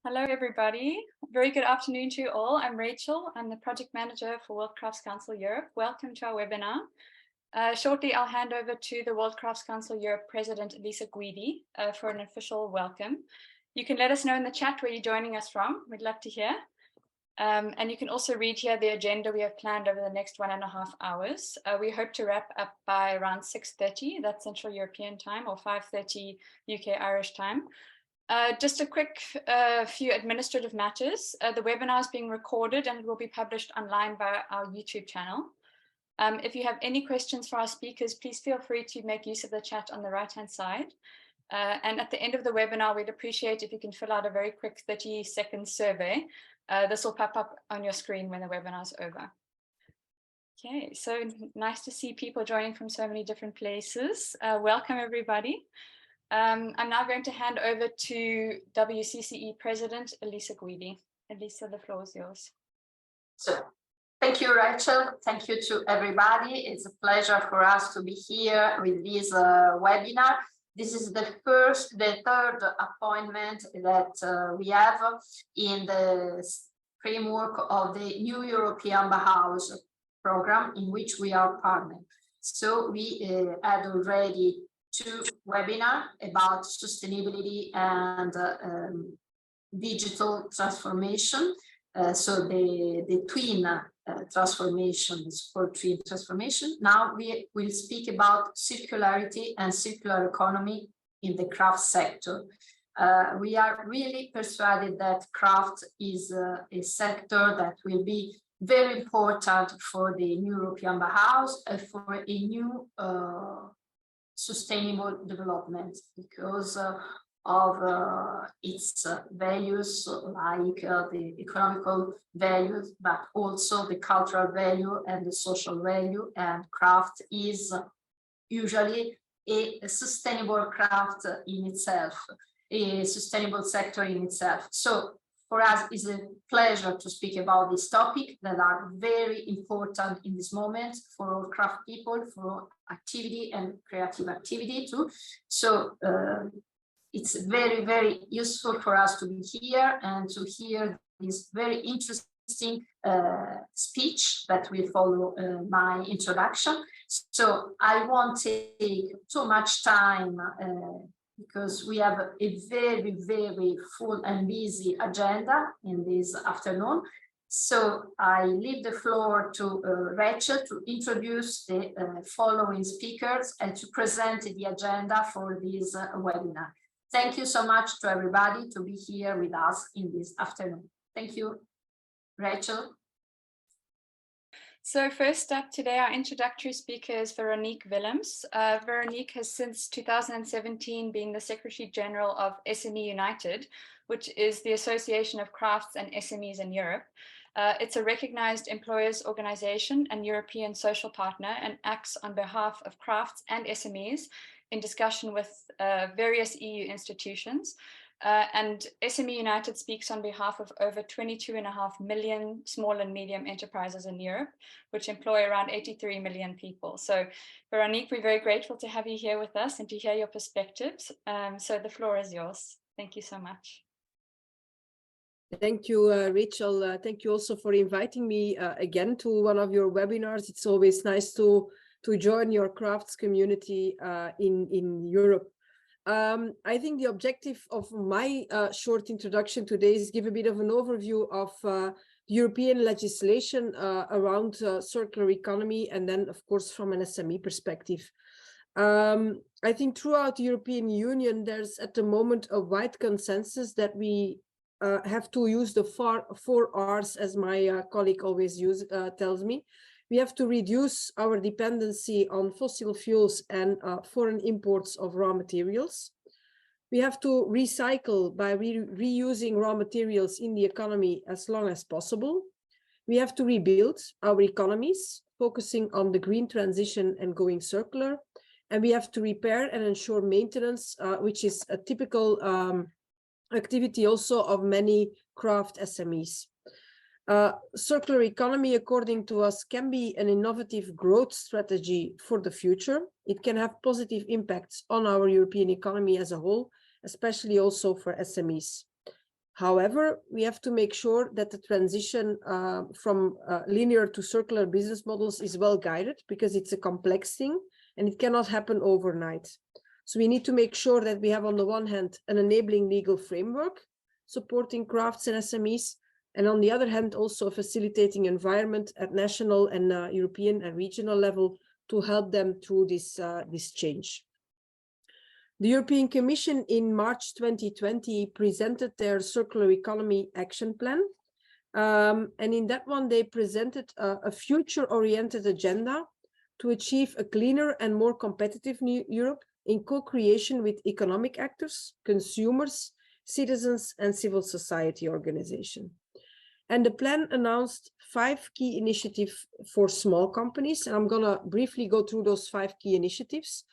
Hello, everybody. Very good afternoon to you all. I'm Rachel. I'm the Project Manager for World Crafts Council Europe. Welcome to our webinar. Shortly, I'll hand over to the World Crafts Council Europe President, Elisa Guidi, for an official welcome. You can let us know in the chat where you're joining us from. We'd love to hear. And you can also read here the agenda we have planned over the next 1.5 hours. We hope to wrap up by around 6:30, that's Central European time, or 5:30 UK Irish time. Just a quick few administrative matters. The webinar is being recorded and it will be published online via our YouTube channel. If you have any questions for our speakers, please feel free to make use of the chat on the right-hand side. And at the end of the webinar, we'd appreciate if you can fill out a very quick 30-second survey. This will pop up on your screen when the webinar is over. Okay, so nice to see people joining from so many different places. Welcome, everybody. I'm now going to hand over to WCCE President Elisa Guidi. Elisa, the floor is yours. So, thank you, Rachel. Thank you to everybody. It's a pleasure for us to be here with this webinar. This is the third appointment that we have in the framework of the new European Bauhaus program in which we are partnering. So we had already 2 webinars about sustainability and digital transformation. So the twin transformation is called twin transformation. Now we will speak about circularity and circular economy in the craft sector. We are really persuaded that craft is a sector that will be very important for the new European Bauhaus and for a new sustainable development because of its values like the economical values, but also the cultural value and the social value. And craft is usually a sustainable craft in itself, a sustainable sector in itself. So for us, it's a pleasure to speak about this topic that are very important in this moment for all craft people, for activity and creative activity too. So it's very, very useful for us to be here and to hear this very interesting speech that will follow my introduction. So I won't take too much time because we have a very, very full and busy agenda in this afternoon. So I leave the floor to Rachel to introduce the following speakers and to present the agenda for this webinar. Thank you so much to everybody to be here with us in this afternoon. Thank you. Rachel. So first up today, our introductory speaker is Véronique Willems. Véronique has since 2017 been the Secretary General of SMEunited, which is the Association of Crafts and SMEs in Europe. It's a recognized employers organization and European social partner and acts on behalf of crafts and SMEs in discussion with various EU institutions. And SMEunited speaks on behalf of over 22.5 million small and medium enterprises in Europe, which employ around 83 million people. So, Véronique, we're very grateful to have you here with us and to hear your perspectives. So the floor is yours. Thank you so much. Thank you, Rachel. Thank you also for inviting me again to one of your webinars. It's always nice to join your crafts community in Europe. I think the objective of my short introduction today is give a bit of an overview of European legislation around circular economy, and then, of course, from an SME perspective. I think throughout the European Union, there's at the moment a wide consensus that we have to use the 4 R's, as my colleague always tells me. We have to reduce our dependency on fossil fuels and foreign imports of raw materials. We have to recycle by reusing raw materials in the economy as long as possible. We have to rebuild our economies, focusing on the green transition and going circular. And we have to repair and ensure maintenance, which is a typical activity also of many craft SMEs. Circular economy, according to us, can be an innovative growth strategy for the future. It can have positive impacts on our European economy as a whole, especially also for SMEs. However, we have to make sure that the transition from linear to circular business models is well guided, because it's a complex thing and it cannot happen overnight. So we need to make sure that we have, on the one hand, an enabling legal framework supporting crafts and SMEs, and on the other hand, also a facilitating environment at national and European and regional level to help them through this change. The European Commission in March 2020 presented their Circular Economy Action Plan. And in that one, they presented a future-oriented agenda to achieve a cleaner and more competitive new Europe in co-creation with economic actors, consumers, citizens, and civil society organizations. And the plan announced 5 key initiatives for small companies. And I'm going to briefly go through those 5 key initiatives.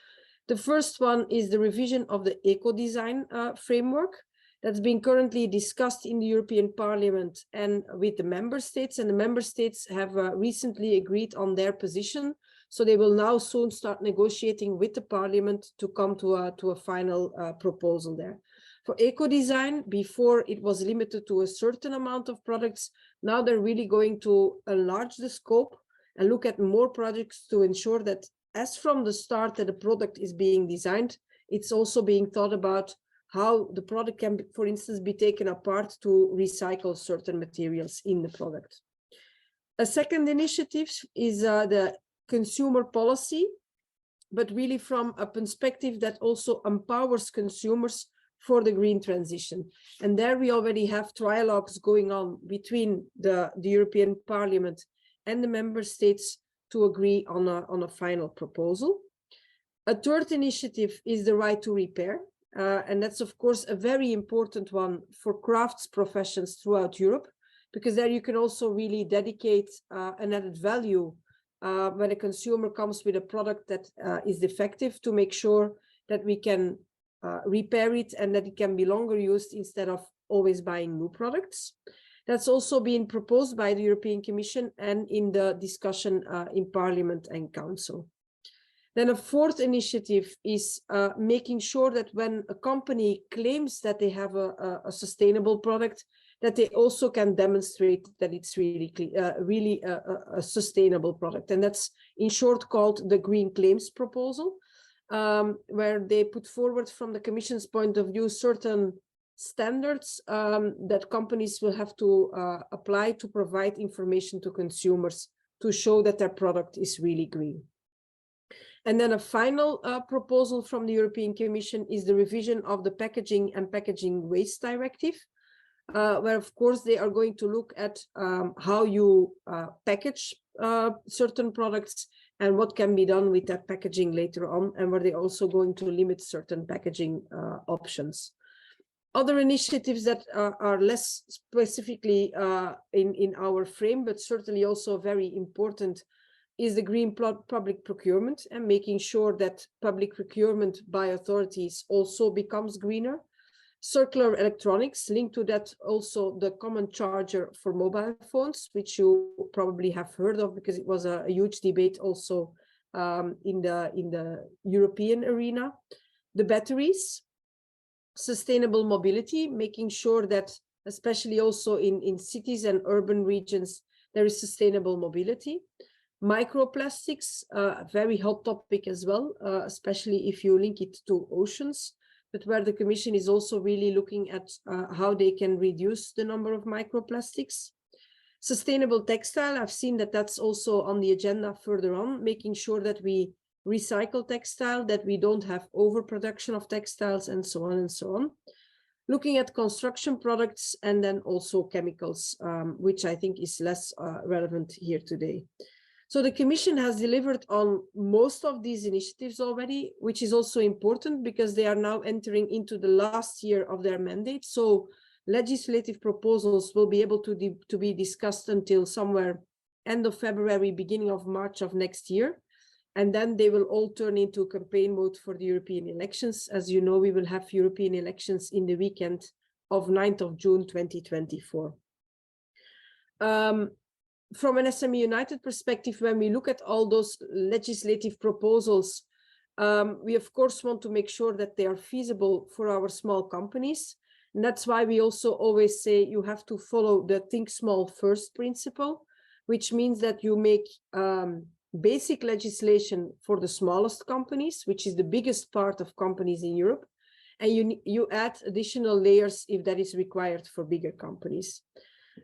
The first one is the revision of the eco-design framework that's being currently discussed in the European Parliament and with the member states. And the member states have recently agreed on their position. So they will now soon start negotiating with the Parliament to come to a final proposal there. For eco-design, before it was limited to a certain amount of products, now they're really going to enlarge the scope and look at more projects to ensure that as from the start that a product is being designed, it's also being thought about how the product can, for instance, be taken apart to recycle certain materials in the product. A second initiative is the consumer policy, but really from a perspective that also empowers consumers for the green transition. And there we already have trialogues going on between the European Parliament and the member states to agree on a final proposal. A third initiative is the right to repair. And that's, of course, a very important one for crafts professions throughout Europe, because there you can also really dedicate an added value when a consumer comes with a product that is defective, to make sure that we can repair it and that it can be longer used instead of always buying new products. That's also been proposed by the European Commission and in the discussion in Parliament and Council. Then a fourth initiative is making sure that when a company claims that they have a sustainable product, that they also can demonstrate that it's really a sustainable product. And that's in short called the Green Claims Proposal, where they put forward from the Commission's point of view certain standards that companies will have to apply to provide information to consumers to show that their product is really green. And then a final proposal from the European Commission is the revision of the Packaging and Packaging Waste Directive, where of course they are going to look at how you package certain products and what can be done with that packaging later on, and where they're also going to limit certain packaging options. Other initiatives that are less specifically in our frame, but certainly also very important, is the green public procurement and making sure that public procurement by authorities also becomes greener. Circular electronics, linked to that also the common charger for mobile phones, which you probably have heard of because it was a huge debate also in the European arena. The batteries, sustainable mobility, making sure that especially also in cities and urban regions, there is sustainable mobility. Microplastics, a very hot topic as well, especially if you link it to oceans, but where the Commission is also really looking at how they can reduce the number of microplastics. Sustainable textile, I've seen that that's also on the agenda further on, making sure that we recycle textile, that we don't have overproduction of textiles, and so on and so on. Looking at construction products and then also chemicals, which I think is less relevant here today. So the Commission has delivered on most of these initiatives already, which is also important because they are now entering into the last year of their mandate. So legislative proposals will be able to be discussed until somewhere end of February, beginning of March of next year. And then they will all turn into campaign mode for the European elections. As you know, we will have European elections in the weekend of 9th of June 2024. From an SMEunited perspective, when we look at all those legislative proposals, we of course want to make sure that they are feasible for our small companies And that's why we also always say you have to follow the think small first principle, which means that you make basic legislation for the smallest companies, which is the biggest part of companies in Europe. And you add additional layers if that is required for bigger companies.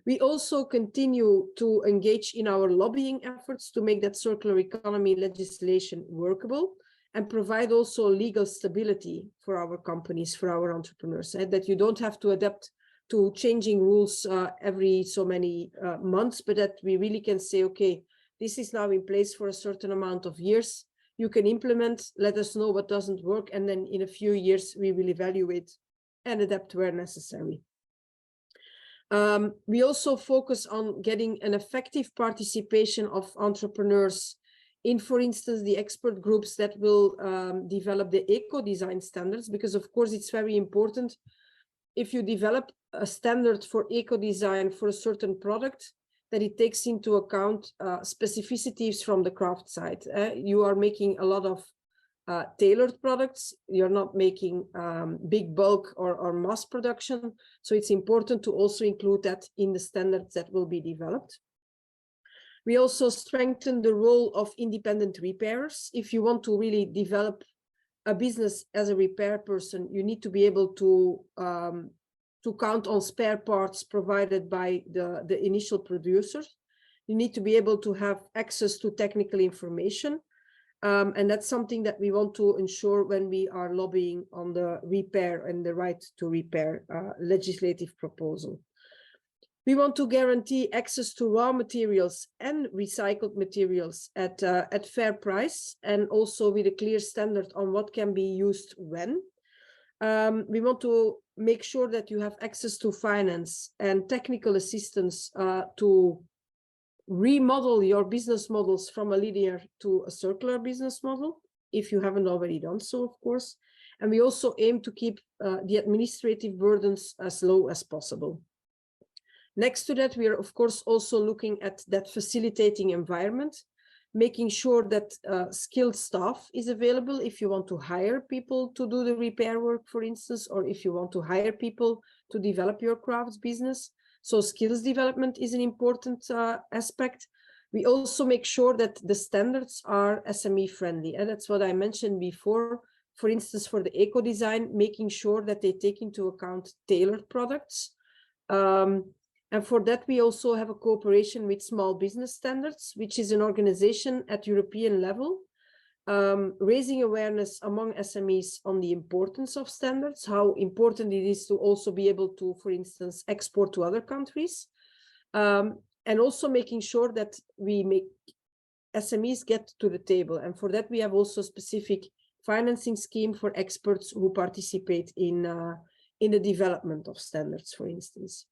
We also continue to engage in our lobbying efforts to make that circular economy legislation workable and provide also legal stability for our companies, for our entrepreneurs, that you don't have to adapt to changing rules every so many months, but that we really can say, okay, this is now in place for a certain amount of years. You can implement, let us know what doesn't work, and then in a few years we will evaluate and adapt where necessary. We also focus on getting an effective participation of entrepreneurs in, for instance, the expert groups that will develop the eco-design standards, because of course it's very important. If you develop a standard for eco-design for a certain product, that it takes into account specificities from the craft side. You are making a lot of tailored products. You're not making big bulk or mass production. So it's important to also include that in the standards that will be developed. We also strengthen the role of independent repairers. If you want to really develop a business as a repair person, you need to be able to count on spare parts provided by the initial producers. You need to be able to have access to technical information. And that's something that we want to ensure when we are lobbying on the repair and the right to repair legislative proposal. We want to guarantee access to raw materials and recycled materials at fair price, and also with a clear standard on what can be used when. We want to make sure that you have access to finance and technical assistance to remodel your business models from a linear to a circular business model, if you haven't already done so, of course. And we also aim to keep the administrative burdens as low as possible. Next to that, we are, of course, also looking at that facilitating environment, making sure that skilled staff is available if you want to hire people to do the repair work, for instance, or if you want to hire people to develop your crafts business. So skills development is an important aspect. We also make sure that the standards are SME friendly. And that's what I mentioned before. For instance, for the eco design, making sure that they take into account tailored products. And for that, we also have a cooperation with Small Business Standards, which is an organization at European level, raising awareness among SMEs on the importance of standards, how important it is to also be able to, for instance, export to other countries, and also making sure that we make SMEs get to the table. And for that, we have also a specific financing scheme for experts who participate in the development of standards, for instance.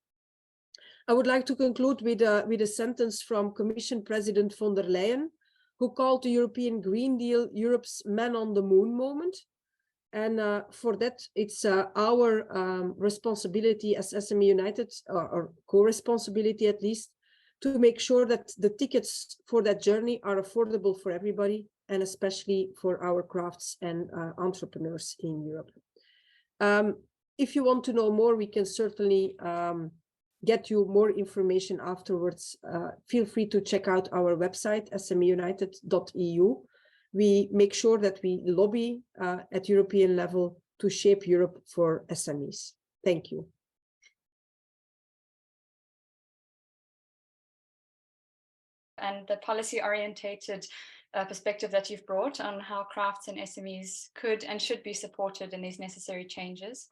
I would like to conclude with a sentence from Commission President von der Leyen, who called the European Green Deal Europe's man on the moon moment. And for that, it's our responsibility as SMEunited, or co-responsibility at least, to make sure that the tickets for that journey are affordable for everybody, and especially for our crafts and entrepreneurs in Europe. If you want to know more, we can certainly get you more information afterwards. Feel free to check out our website, SMEunited.eu. We make sure that we lobby at European level to shape Europe for SMEs. Thank you. And the policy-orientated perspective that you've brought on how crafts and SMEs could and should be supported in these necessary changes.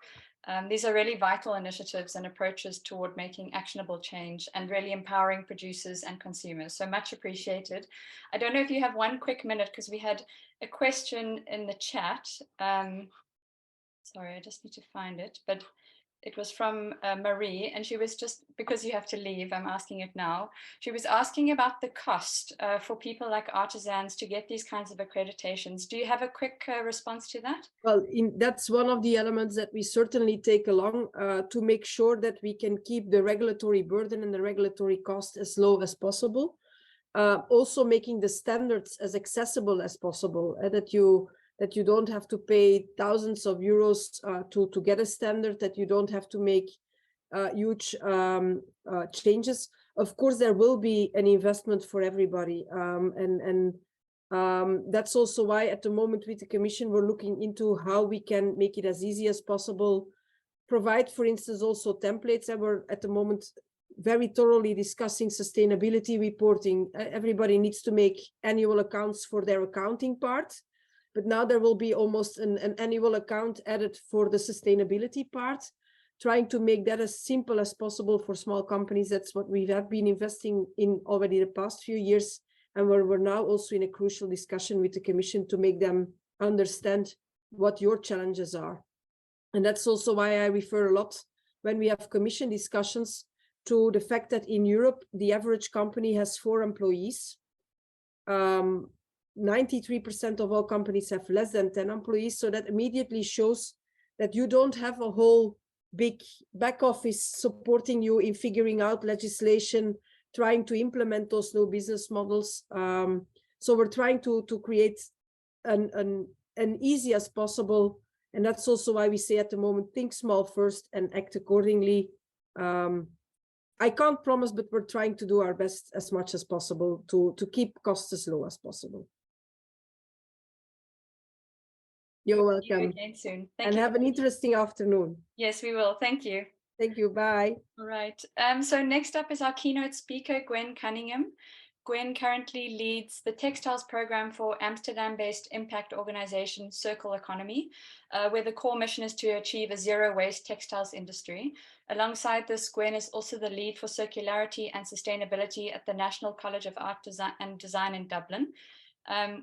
These are really vital initiatives and approaches toward making actionable change and really empowering producers and consumers. So much appreciated. I don't know if you have one quick minute, because we had a question in the chat. Sorry, I just need to find it, but it was from Marie, and she was just, because you have to leave, I'm asking it now. She was asking about the cost for people like artisans to get these kinds of accreditations. Do you have a quick response to that? Well, that's one of the elements that we certainly take along to make sure that we can keep the regulatory burden and the regulatory cost as low as possible. Also making the standards as accessible as possible, that that you don't have to pay thousands of euros to get a standard, that you don't have to make huge changes. Of course, there will be an investment for everybody. That's also why at the moment with the Commission, we're looking into how we can make it as easy as possible. Provide, for instance, also templates that we're at the moment very thoroughly discussing sustainability reporting. Everybody needs to make annual accounts for their accounting part, but now there will be almost an annual account added for the sustainability part, trying to make that as simple as possible for small companies. That's what we have been investing in already the past few years, and we're now also in a crucial discussion with the Commission to make them understand what your challenges are. And that's also why I refer a lot when we have Commission discussions to the fact that in Europe, the average company has 4 employees. 93% of all companies have less than 10 employees. So that immediately shows that you don't have a whole big back office supporting you in figuring out legislation, trying to implement those new business models. So we're trying to create an easy as possible. And that's also why we say at the moment, think small first and act accordingly. I can't promise, but we're trying to do our best as much as possible to keep costs as low as possible. You're welcome. See you again soon. And have an interesting afternoon. Yes, we will. Thank you. Thank you. Bye. All right. So next up is our keynote speaker, Gwen Cunningham. Gwen currently leads the Textiles program for Amsterdam-based impact organization Circle Economy, where the core mission is to achieve a zero-waste textiles industry. Alongside this, Gwen is also the lead for circularity and sustainability at the National College of Art and Design in Dublin.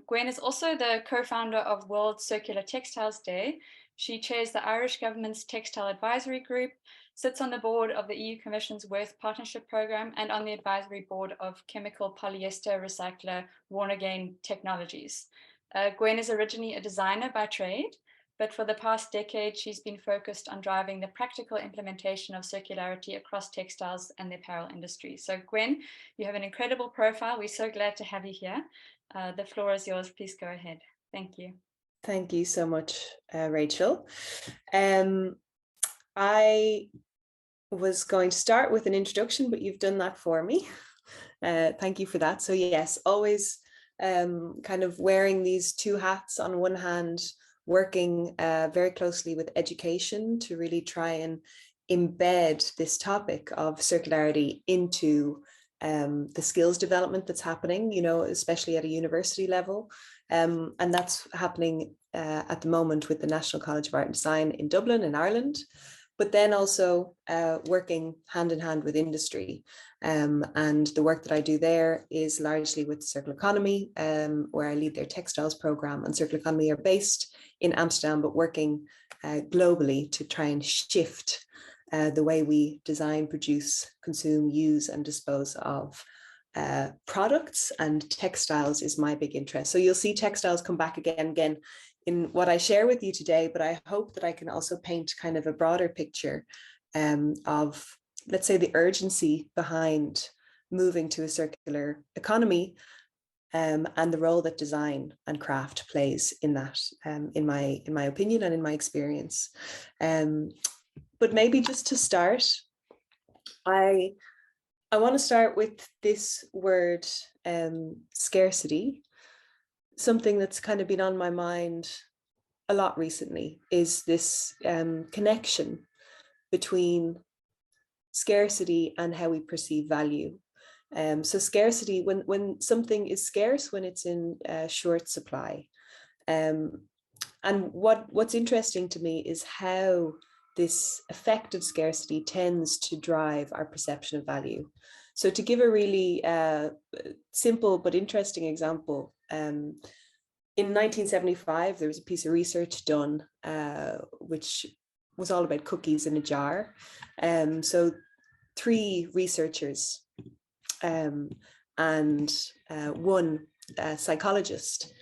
Gwen is also the co-founder of World Circular Textiles Day. She chairs the Irish government's Textile Advisory Group, sits on the board of the EU Commission's Worth Partnership Programme, and on the advisory board of chemical polyester recycler Warnergain Technologies. Gwen is originally a designer by trade, but for the past decade, she's been focused on driving the practical implementation of circularity across textiles and the apparel industry. So Gwen, you have an incredible profile. We're so glad to have you here. The floor is yours. Please go ahead. Thank you. Thank you so much, Rachel. I was going to start with an introduction, but you've done that for me. Thank you for that. So yes, always kind of wearing these two hats. On one hand, working very closely with education to really try and embed this topic of circularity into the skills development that's happening, you know, especially at a university level. And that's happening at the moment with the National College of Art and Design in Dublin in Ireland, but then also working hand in hand with industry. And the work that I do there is largely with Circular Economy, where I lead their textiles program, and Circular Economy are based in Amsterdam, but working globally to try and shift the way we design, produce, consume, use, and dispose of products. And textiles is my big interest. So you'll see textiles come back again in what I share with you today, but I hope that I can also paint kind of a broader picture of, let's say, the urgency behind moving to a circular economy and the role that design and craft plays in that, in my opinion and in my experience. But maybe just to start, I want to start with this word, scarcity. Something that's kind of been on my mind a lot recently is this connection between scarcity and how we perceive value. So scarcity, when something is scarce, when it's in short supply. And what's interesting to me is how this effect of scarcity tends to drive our perception of value. So to give a really simple but interesting example, in 1975, there was a piece of research done which was all about cookies in a jar. So 3 researchers and one psychologist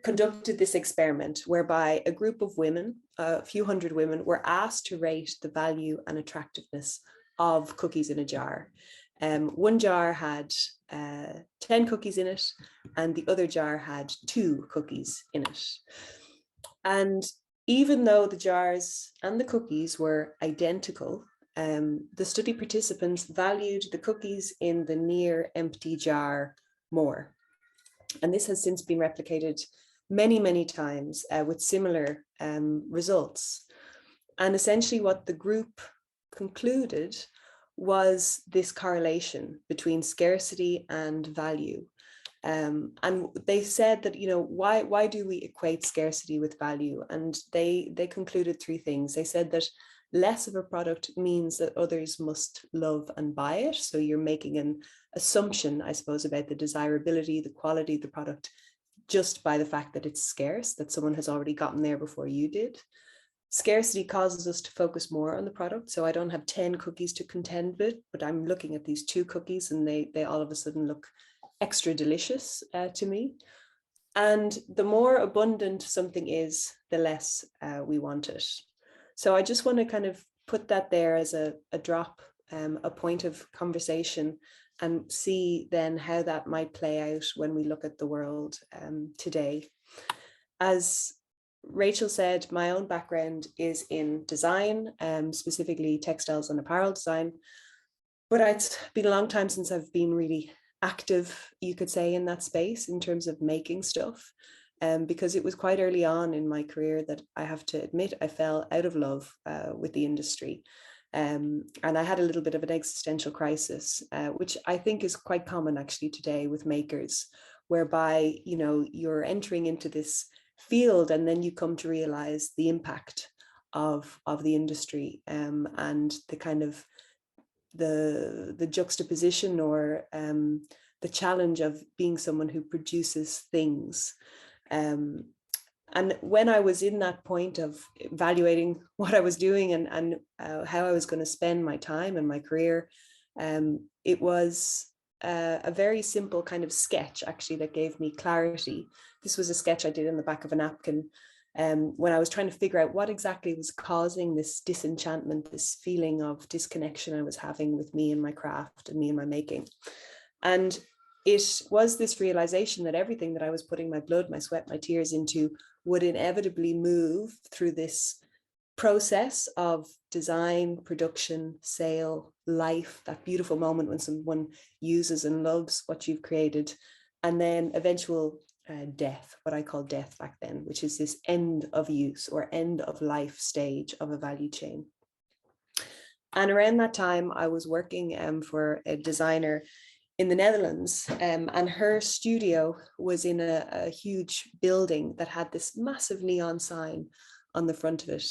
conducted this experiment whereby a group of women, a few hundred women, were asked to rate the value and attractiveness of cookies in a jar. One jar had 10 cookies in it, and the other jar had 2 cookies in it. And even though the jars and the cookies were identical, the study participants valued the cookies in the near empty jar more. And this has since been replicated many, many times with similar results. And essentially what the group concluded was this correlation between scarcity and value. And they said that, you know, why do we equate scarcity with value? And they concluded three things. They said that less of a product means that others must love and buy it. So you're making an assumption, I suppose, about the desirability, the quality of the product, just by the fact that it's scarce, that someone has already gotten there before you did. Scarcity causes us to focus more on the product. So I don't have 10 cookies to contend with, but I'm looking at these 2 cookies and they all of a sudden look extra delicious to me. And the more abundant something is, the less we want it. So I just want to kind of put that there as a drop, a point of conversation, and see then how that might play out when we look at the world today. As Rachel said, my own background is in design, specifically textiles and apparel design, but it's been a long time since I've been really active, you could say, in that space in terms of making stuff. Because it was quite early on in my career that I have to admit I fell out of love with the industry. And I had a little bit of an existential crisis, which I think is quite common actually today with makers, whereby, you know, you're entering into this field and then you come to realize the impact of the industry and the kind of the juxtaposition or the challenge of being someone who produces things. And when I was in that point of evaluating what I was doing and how I was going to spend my time and my career, it was a very simple kind of sketch actually that gave me clarity. This was a sketch I did in the back of a napkin when I was trying to figure out what exactly was causing this disenchantment, this feeling of disconnection I was having with me and my craft and me and my making. And it was this realization that everything that I was putting my blood, my sweat, my tears into would inevitably move through this process of design, production, sale, life, that beautiful moment when someone uses and loves what you've created, and then eventual death, what I call death back then, which is this end of use or end of life stage of a value chain. And around that time, I was working for a designer in the Netherlands, and her studio was in a huge building that had this massive neon sign on the front of it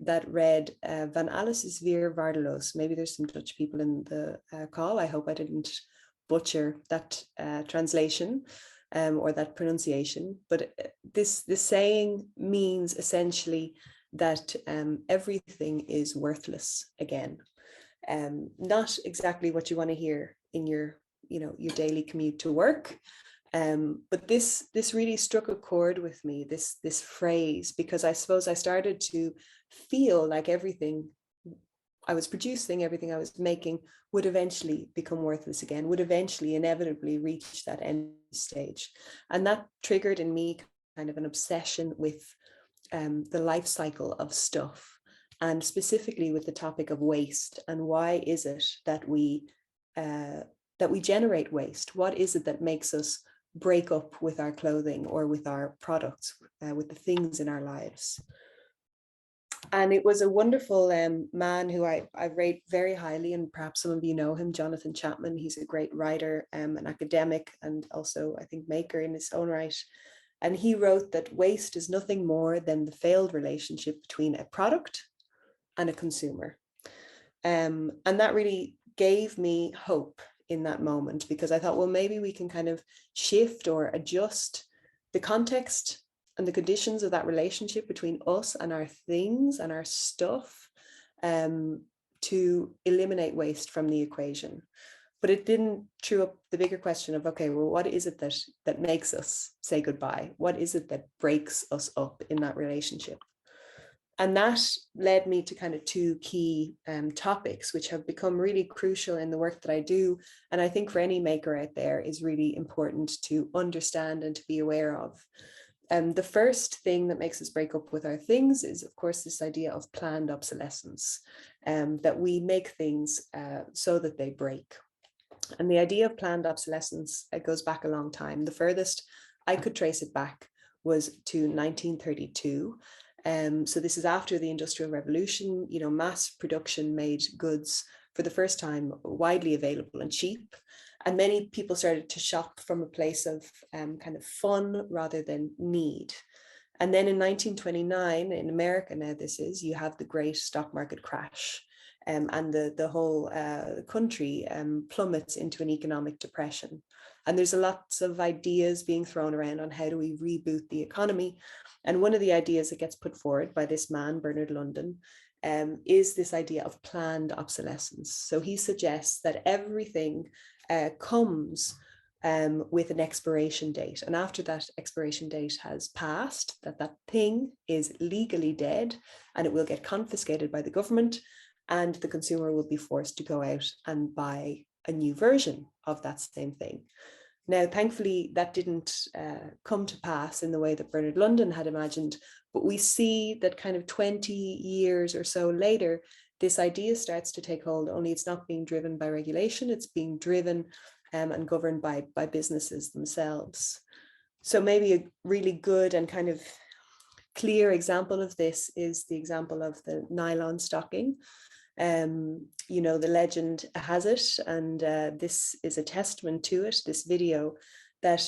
that read Van alles is weer waardeloos. Maybe there's some Dutch people in the call. I hope I didn't butcher that translation or that pronunciation, but this saying means essentially that everything is worthless again. Not exactly what you want to hear in your daily commute to work. But this really struck a chord with me, this phrase, because I suppose I started to feel like everything I was producing, everything I was making would eventually become worthless again, would eventually inevitably reach that end stage. And that triggered in me kind of an obsession with the life cycle of stuff, and specifically with the topic of waste. And why is it that we generate waste? What is it that makes us break up with our clothing or with our products, with the things in our lives? And it was a wonderful man who I rate very highly, and perhaps some of you know him, Jonathan Chapman. He's a great writer, an academic, and also I think maker in his own right. And he wrote that waste is nothing more than the failed relationship between a product and a consumer. And that really gave me hope in that moment, because I thought, well, maybe we can kind of shift or adjust the context and the conditions of that relationship between us and our things and our stuff to eliminate waste from the equation. But it didn't throw up the bigger question of, okay, well, what is it that makes us say goodbye? What is it that breaks us up in that relationship? And that led me to kind of 2 key topics, which have become really crucial in the work that I do. And I think for any maker out there is really important to understand and to be aware of. The first thing that makes us break up with our things is, of course, this idea of planned obsolescence, that we make things so that they break. And the idea of planned obsolescence, it goes back a long time. The furthest I could trace it back was to 1932. So this is after the Industrial Revolution. You know, mass production made goods for the first time widely available and cheap. And many people started to shop from a place of kind of fun rather than need. And then in 1929, in America now this is, you have the great stock market crash. And the whole country plummets into an economic depression. And there's lots of ideas being thrown around on how do we reboot the economy. And one of the ideas that gets put forward by this man, Bernard London, is this idea of planned obsolescence. So he suggests that everything comes with an expiration date. And after that expiration date has passed, that thing is legally dead and it will get confiscated by the government, and the consumer will be forced to go out and buy a new version of that same thing. Now, thankfully, that didn't come to pass in the way that Bernard London had imagined, but we see that kind of 20 years or so later, this idea starts to take hold, only it's not being driven by regulation, it's being driven and governed by businesses themselves. So maybe a really good and kind of clear example of this is the example of the nylon stocking. You know, the legend has it, and this is a testament to it, this video, that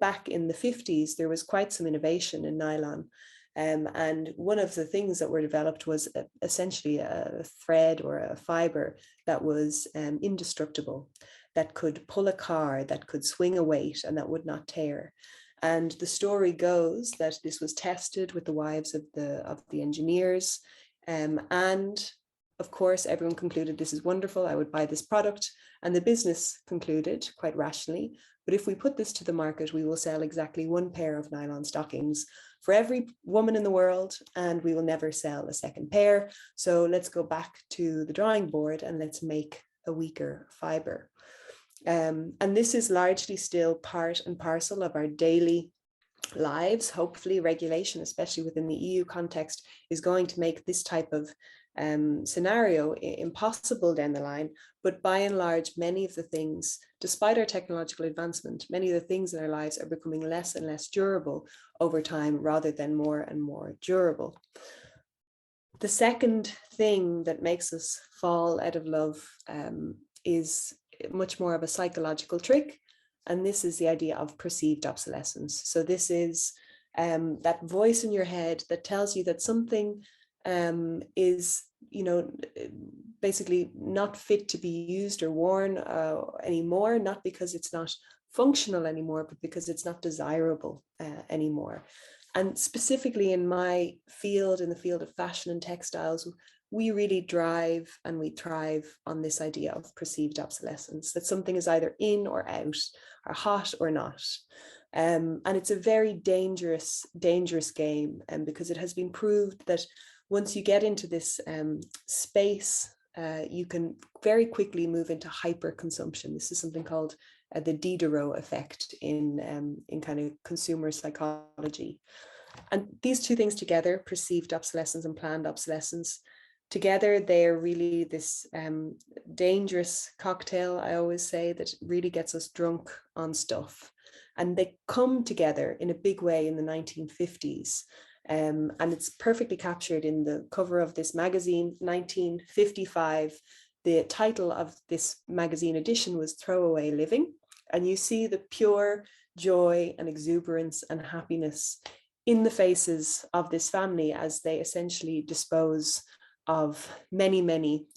back in the 50s, there was quite some innovation in nylon. And one of the things that were developed was essentially a thread or a fiber that was indestructible, that could pull a car, that could swing a weight, and that would not tear. And the story goes that this was tested with the wives of the engineers, and of course, everyone concluded this is wonderful, I would buy this product. And the business concluded quite rationally, but if we put this to the market, we will sell exactly one pair of nylon stockings for every woman in the world, and we will never sell a second pair. So let's go back to the drawing board and let's make a weaker fiber. And this is largely still part and parcel of our daily lives. Hopefully regulation, especially within the EU context, is going to make this type of scenario impossible down the line. But by and large, many of the things, despite our technological advancement, many of the things in our lives are becoming less and less durable over time rather than more and more durable. The second thing that makes us fall out of love is much more of a psychological trick. And this is the idea of perceived obsolescence. So this is that voice in your head that tells you that something is, you know, basically not fit to be used or worn anymore, not because it's not functional anymore, but because it's not desirable anymore. And specifically in my field, in the field of fashion and textiles, we really drive and we thrive on this idea of perceived obsolescence, that something is either in or out, or hot or not. And it's a very dangerous game, because it has been proved that once you get into this space, you can very quickly move into hyper consumption. This is something called the Diderot effect in kind of consumer psychology. And these two things together, perceived obsolescence and planned obsolescence, together they are really this dangerous cocktail, I always say, that really gets us drunk on stuff. And they come together in a big way in the 1950s. And it's perfectly captured in the cover of this magazine, 1955. The title of this magazine edition was Throwaway Living. And you see the pure joy and exuberance and happiness in the faces of this family as they essentially dispose of many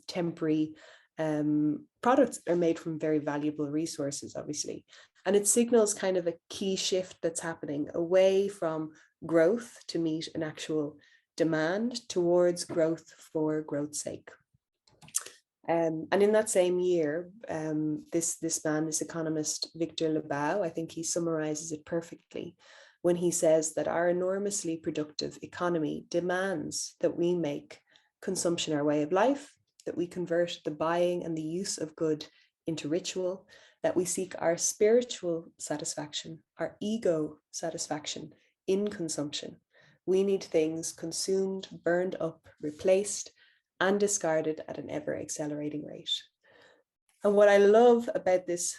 temporary products that are made from very valuable resources, obviously. And it signals kind of a key shift that's happening away from growth to meet an actual demand towards growth for growth's sake. And in that same year, this man, this economist, Victor Lebau, I think he summarizes it perfectly when he says that our enormously productive economy demands that we make consumption our way of life, that we convert the buying and the use of good into ritual, that we seek our spiritual satisfaction, our ego satisfaction in consumption. We need things consumed, burned up, replaced, and discarded at an ever accelerating rate. And what I love about this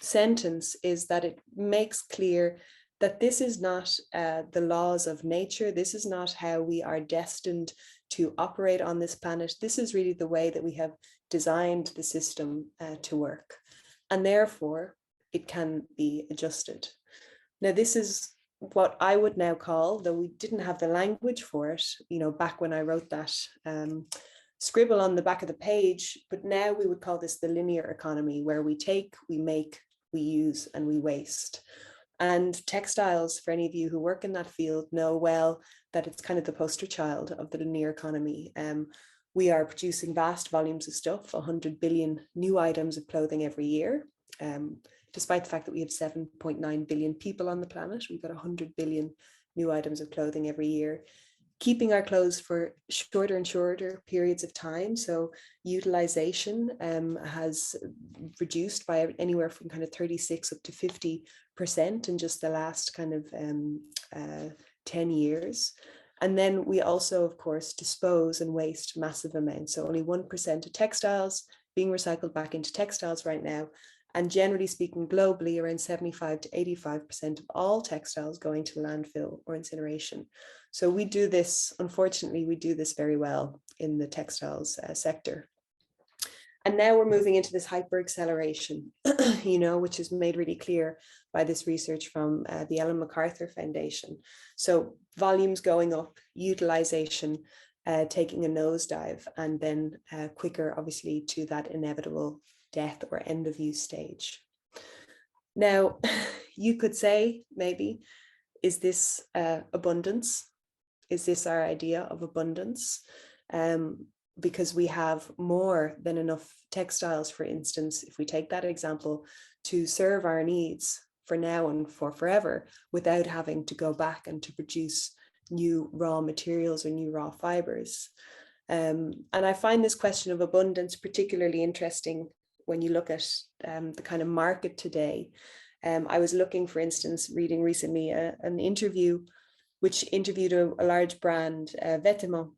sentence is that it makes clear that this is not the laws of nature. This is not how we are destined to operate on this planet. This is really the way that we have designed the system to work. And therefore, it can be adjusted. Now, this is what I would now call, though we didn't have the language for it, you know, back when I wrote that scribble on the back of the page, but now we would call this the linear economy, where we take, we make, we use, and we waste. And textiles, for any of you who work in that field, know well that it's kind of the poster child of the linear economy. We are producing vast volumes of stuff, 100 billion new items of clothing every year. Despite the fact that we have 7.9 billion people on the planet, we've got 100 billion new items of clothing every year, keeping our clothes for shorter and shorter periods of time. So utilization has reduced by anywhere from kind of 36 up to 50% in just the last kind of 10 years. And then we also, of course, dispose and waste massive amounts. So only 1% of textiles being recycled back into textiles right now. And generally speaking, globally, around 75 to 85% of all textiles going to landfill or incineration. So we do this, unfortunately, we do this very well in the textiles sector. And now we're moving into this hyper acceleration, you know, which is made really clear by this research from the Ellen MacArthur Foundation. So volumes going up, utilization taking a nosedive, and then quicker, obviously, to that inevitable death or end of use stage. Now, you could say, maybe, is this abundance? Is this our idea of abundance? Because we have more than enough textiles, for instance, if we take that example, to serve our needs for now and for forever, without having to go back and to produce new raw materials or new raw fibers. And I find this question of abundance particularly interesting when you look at the kind of market today. I was looking, for instance, reading recently an interview which interviewed a large brand, Vêtements,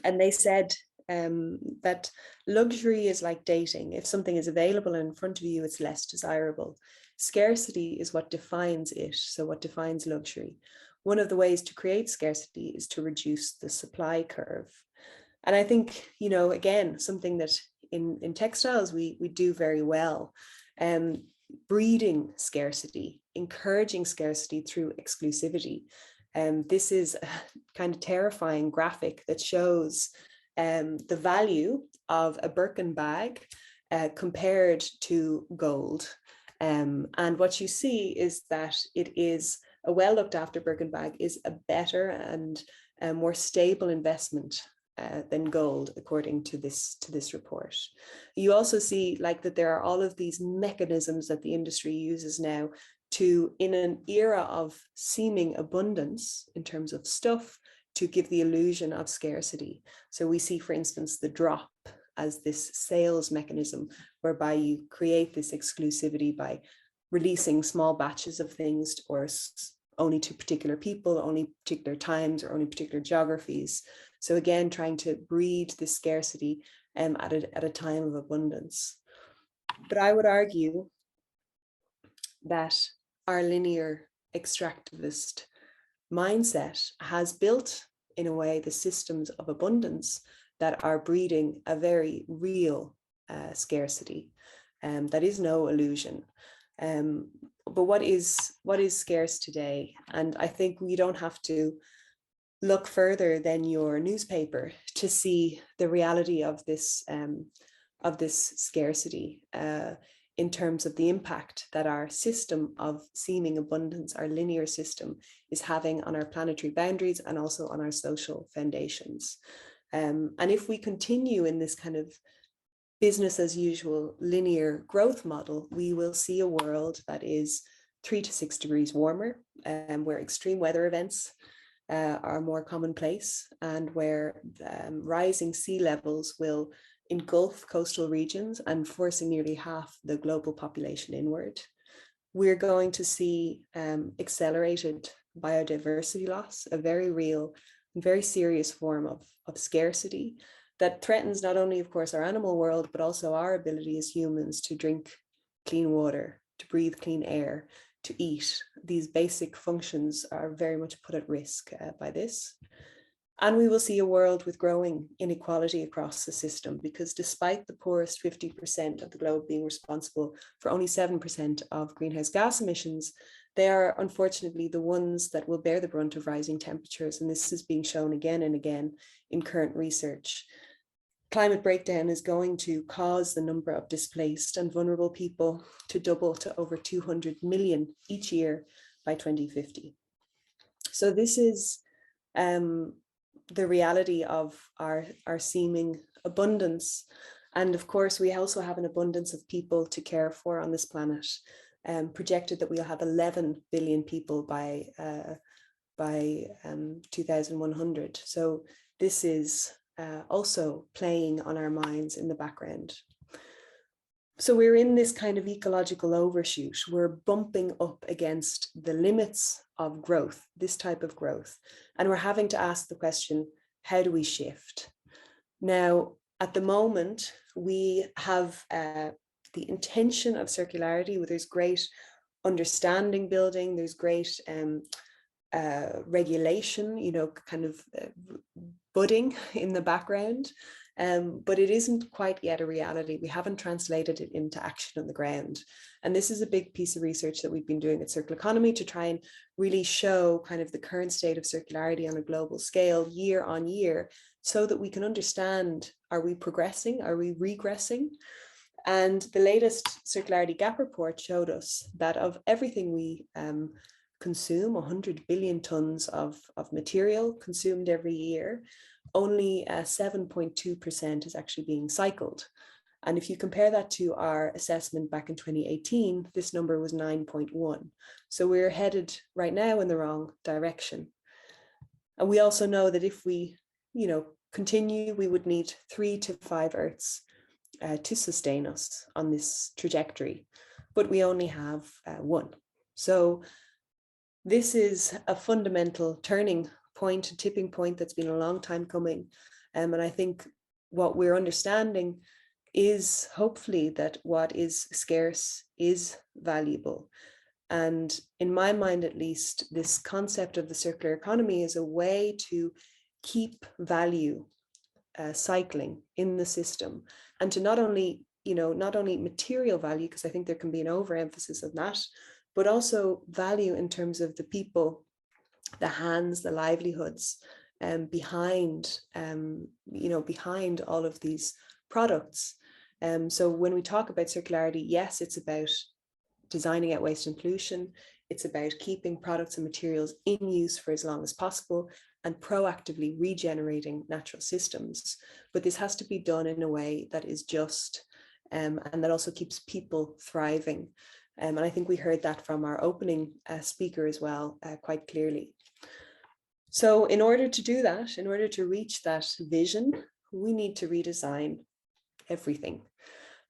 and they said that luxury is like dating. If something is available in front of you, it's less desirable. Scarcity is what defines it, so what defines luxury. One of the ways to create scarcity is to reduce the supply curve. And I think, you know, again, something that in textiles we do very well, breeding scarcity, encouraging scarcity through exclusivity. This is a kind of terrifying graphic that shows the value of a Birkin bag compared to gold. And what you see is that it is a well looked after Birkin bag is a better and a more stable investment than gold, according to this report. You also see like that there are all of these mechanisms that the industry uses now to, in an era of seeming abundance in terms of stuff, to give the illusion of scarcity. So we see, for instance, the drop as this sales mechanism whereby you create this exclusivity by releasing small batches of things or only to particular people, only particular times, or only particular geographies. So again, trying to breed this scarcity at a time of abundance. But I would argue that our linear extractivist mindset has built, in a way, the systems of abundance that are breeding a very real scarcity. That is no illusion. But what is scarce today? And I think we don't have to look further than your newspaper to see the reality of this scarcity in terms of the impact that our system of seeming abundance, our linear system, is having on our planetary boundaries and also on our social foundations. And if we continue in this kind of business as usual linear growth model, we will see a world that is 3 to 6 degrees warmer, where extreme weather events are more commonplace, and where rising sea levels will engulf coastal regions and forcing nearly half the global population inward. We're going to see accelerated biodiversity loss, a very real, very serious form of scarcity that threatens not only, of course, our animal world, but also our ability as humans to drink clean water, to breathe clean air, to eat. These basic functions are very much put at risk by this. And we will see a world with growing inequality across the system, because despite the poorest 50% of the globe being responsible for only 7% of greenhouse gas emissions, they are unfortunately the ones that will bear the brunt of rising temperatures. And this is being shown again and again in current research. Climate breakdown is going to cause the number of displaced and vulnerable people to double to over 200 million each year by 2050. So this is the reality of our seeming abundance. And of course, we also have an abundance of people to care for on this planet. Projected that we'll have 11 billion people by 2100. So this is also playing on our minds in the background. So we're in this kind of ecological overshoot. We're bumping up against the limits of growth, this type of growth. And we're having to ask the question, how do we shift? Now, at the moment, we have the intention of circularity, where there's great understanding building, there's great regulation, you know, kind of budding in the background, but it isn't quite yet a reality. We haven't translated it into action on the ground. And this is a big piece of research that we've been doing at Circular Economy to try and really show kind of the current state of circularity on a global scale year on year, so that we can understand, are we progressing? Are we regressing? And the latest Circularity Gap report showed us that of everything we consume, 100 billion tons of material consumed every year, only 7.2% is actually being cycled. And if you compare that to our assessment back in 2018, this number was 9.1. So we're headed right now in the wrong direction. And we also know that if we, you know, continue, we would need 3 to 5 Earths to sustain us on this trajectory, but we only have 1. So this is a fundamental turning point, a tipping point that's been a long time coming. And I think what we're understanding is hopefully that what is scarce is valuable. And in my mind, at least, this concept of the circular economy is a way to keep value cycling in the system, and to not only, you know, not only material value, because I think there can be an overemphasis of that, but also value in terms of the people, the hands, the livelihoods behind, you know, behind all of these products. So when we talk about circularity, yes, it's about designing out waste and pollution. It's about keeping products and materials in use for as long as possible and proactively regenerating natural systems. But this has to be done in a way that is just and that also keeps people thriving. And I think we heard that from our opening speaker as well, quite clearly. So in order to do that, in order to reach that vision, we need to redesign everything.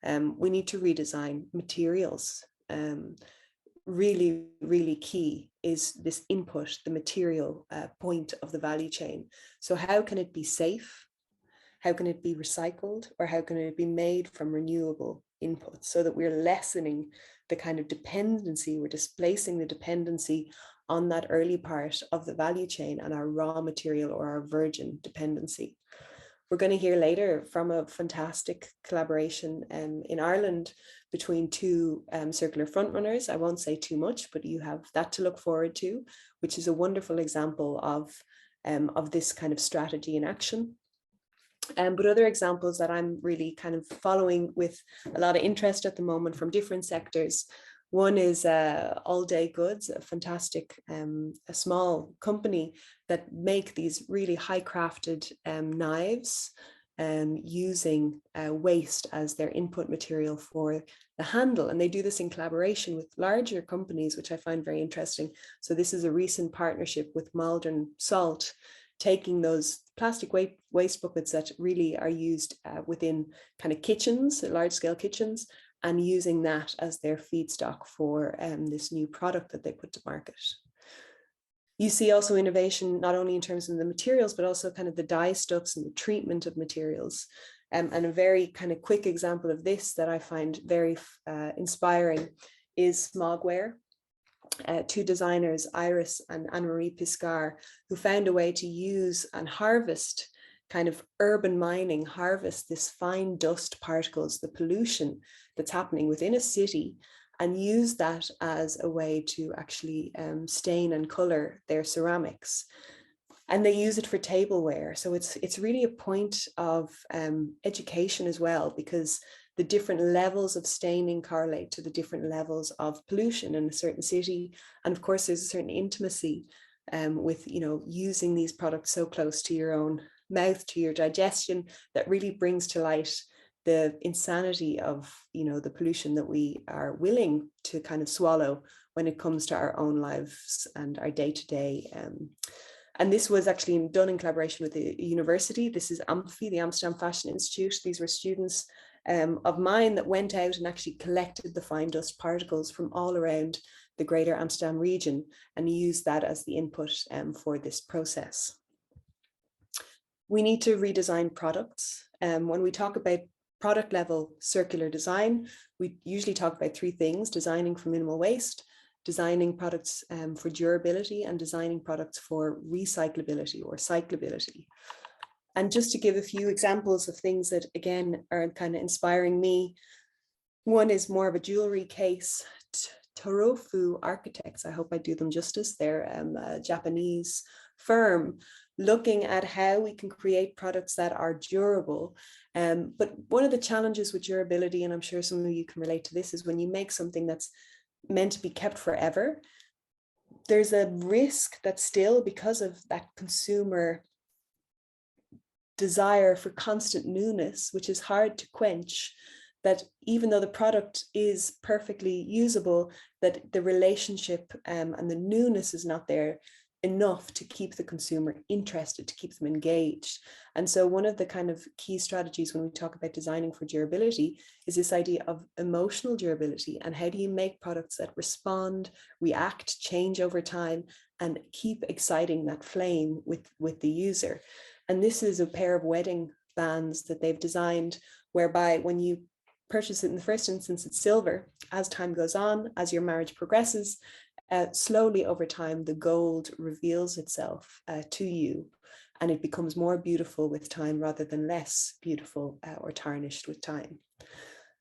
We need to redesign materials. Really, really key is this input, the material point of the value chain. So how can it be safe? How can it be recycled? Or how can it be made from renewable inputs, so that we're lessening the kind of dependency, we're displacing the dependency on that early part of the value chain and our raw material or our virgin dependency. We're going to hear later from a fantastic collaboration in Ireland between 2 circular frontrunners. I won't say too much, but you have that to look forward to, which is a wonderful example of this kind of strategy in action. But other examples that I'm really kind of following with a lot of interest at the moment from different sectors. One is All Day Goods, a fantastic, a small company that make these really high crafted knives using waste as their input material for the handle. And they do this in collaboration with larger companies, which I find very interesting. So this is a recent partnership with Maldron Salt taking those plastic waste buckets that really are used within kind of kitchens, large scale kitchens, and using that as their feedstock for this new product that they put to market. You see also innovation, not only in terms of the materials, but also kind of the dye stuffs and the treatment of materials. And a very kind of quick example of this that I find very inspiring is smogware. Two designers, Iris and Anne-Marie Piscar, who found a way to use and harvest kind of urban mining, harvest this fine dust particles, the pollution that's happening within a city, and use that as a way to actually stain and color their ceramics. And they use it for tableware. So it's really a point of education as well, because the different levels of staining correlate to the different levels of pollution in a certain city. And of course, there's a certain intimacy with, you know, using these products so close to your own mouth, to your digestion, that really brings to light the insanity of, you know, the pollution that we are willing to kind of swallow when it comes to our own lives and our day-to-day. And this was actually done in collaboration with the university. This is AMFI, the Amsterdam Fashion Institute. These were students of mine that went out and actually collected the fine dust particles from all around the greater Amsterdam region and used that as the input for this process. We need to redesign products. When we talk about product level circular design, we usually talk about three things: designing for minimal waste, designing products for durability, and designing products for recyclability or cyclability. And just to give a few examples of things that, again, are kind of inspiring me. One is more of a jewelry case. Torofu Architects, I hope I do them justice. They're a Japanese firm looking at how we can create products that are durable. But one of the challenges with durability, and I'm sure some of you can relate to this, is when you make something that's meant to be kept forever, there's a risk that still, because of that consumer desire for constant newness, which is hard to quench, that even though the product is perfectly usable, that the relationship and the newness is not there enough to keep the consumer interested, to keep them engaged. And so one of the kind of key strategies when we talk about designing for durability is this idea of emotional durability, and how do you make products that respond, react, change over time, and keep exciting that flame with the user. And this is a pair of wedding bands that they've designed, whereby when you purchase it in the first instance, it's silver. As time goes on, as your marriage progresses, slowly over time, the gold reveals itself to you, and it becomes more beautiful with time rather than less beautiful or tarnished with time.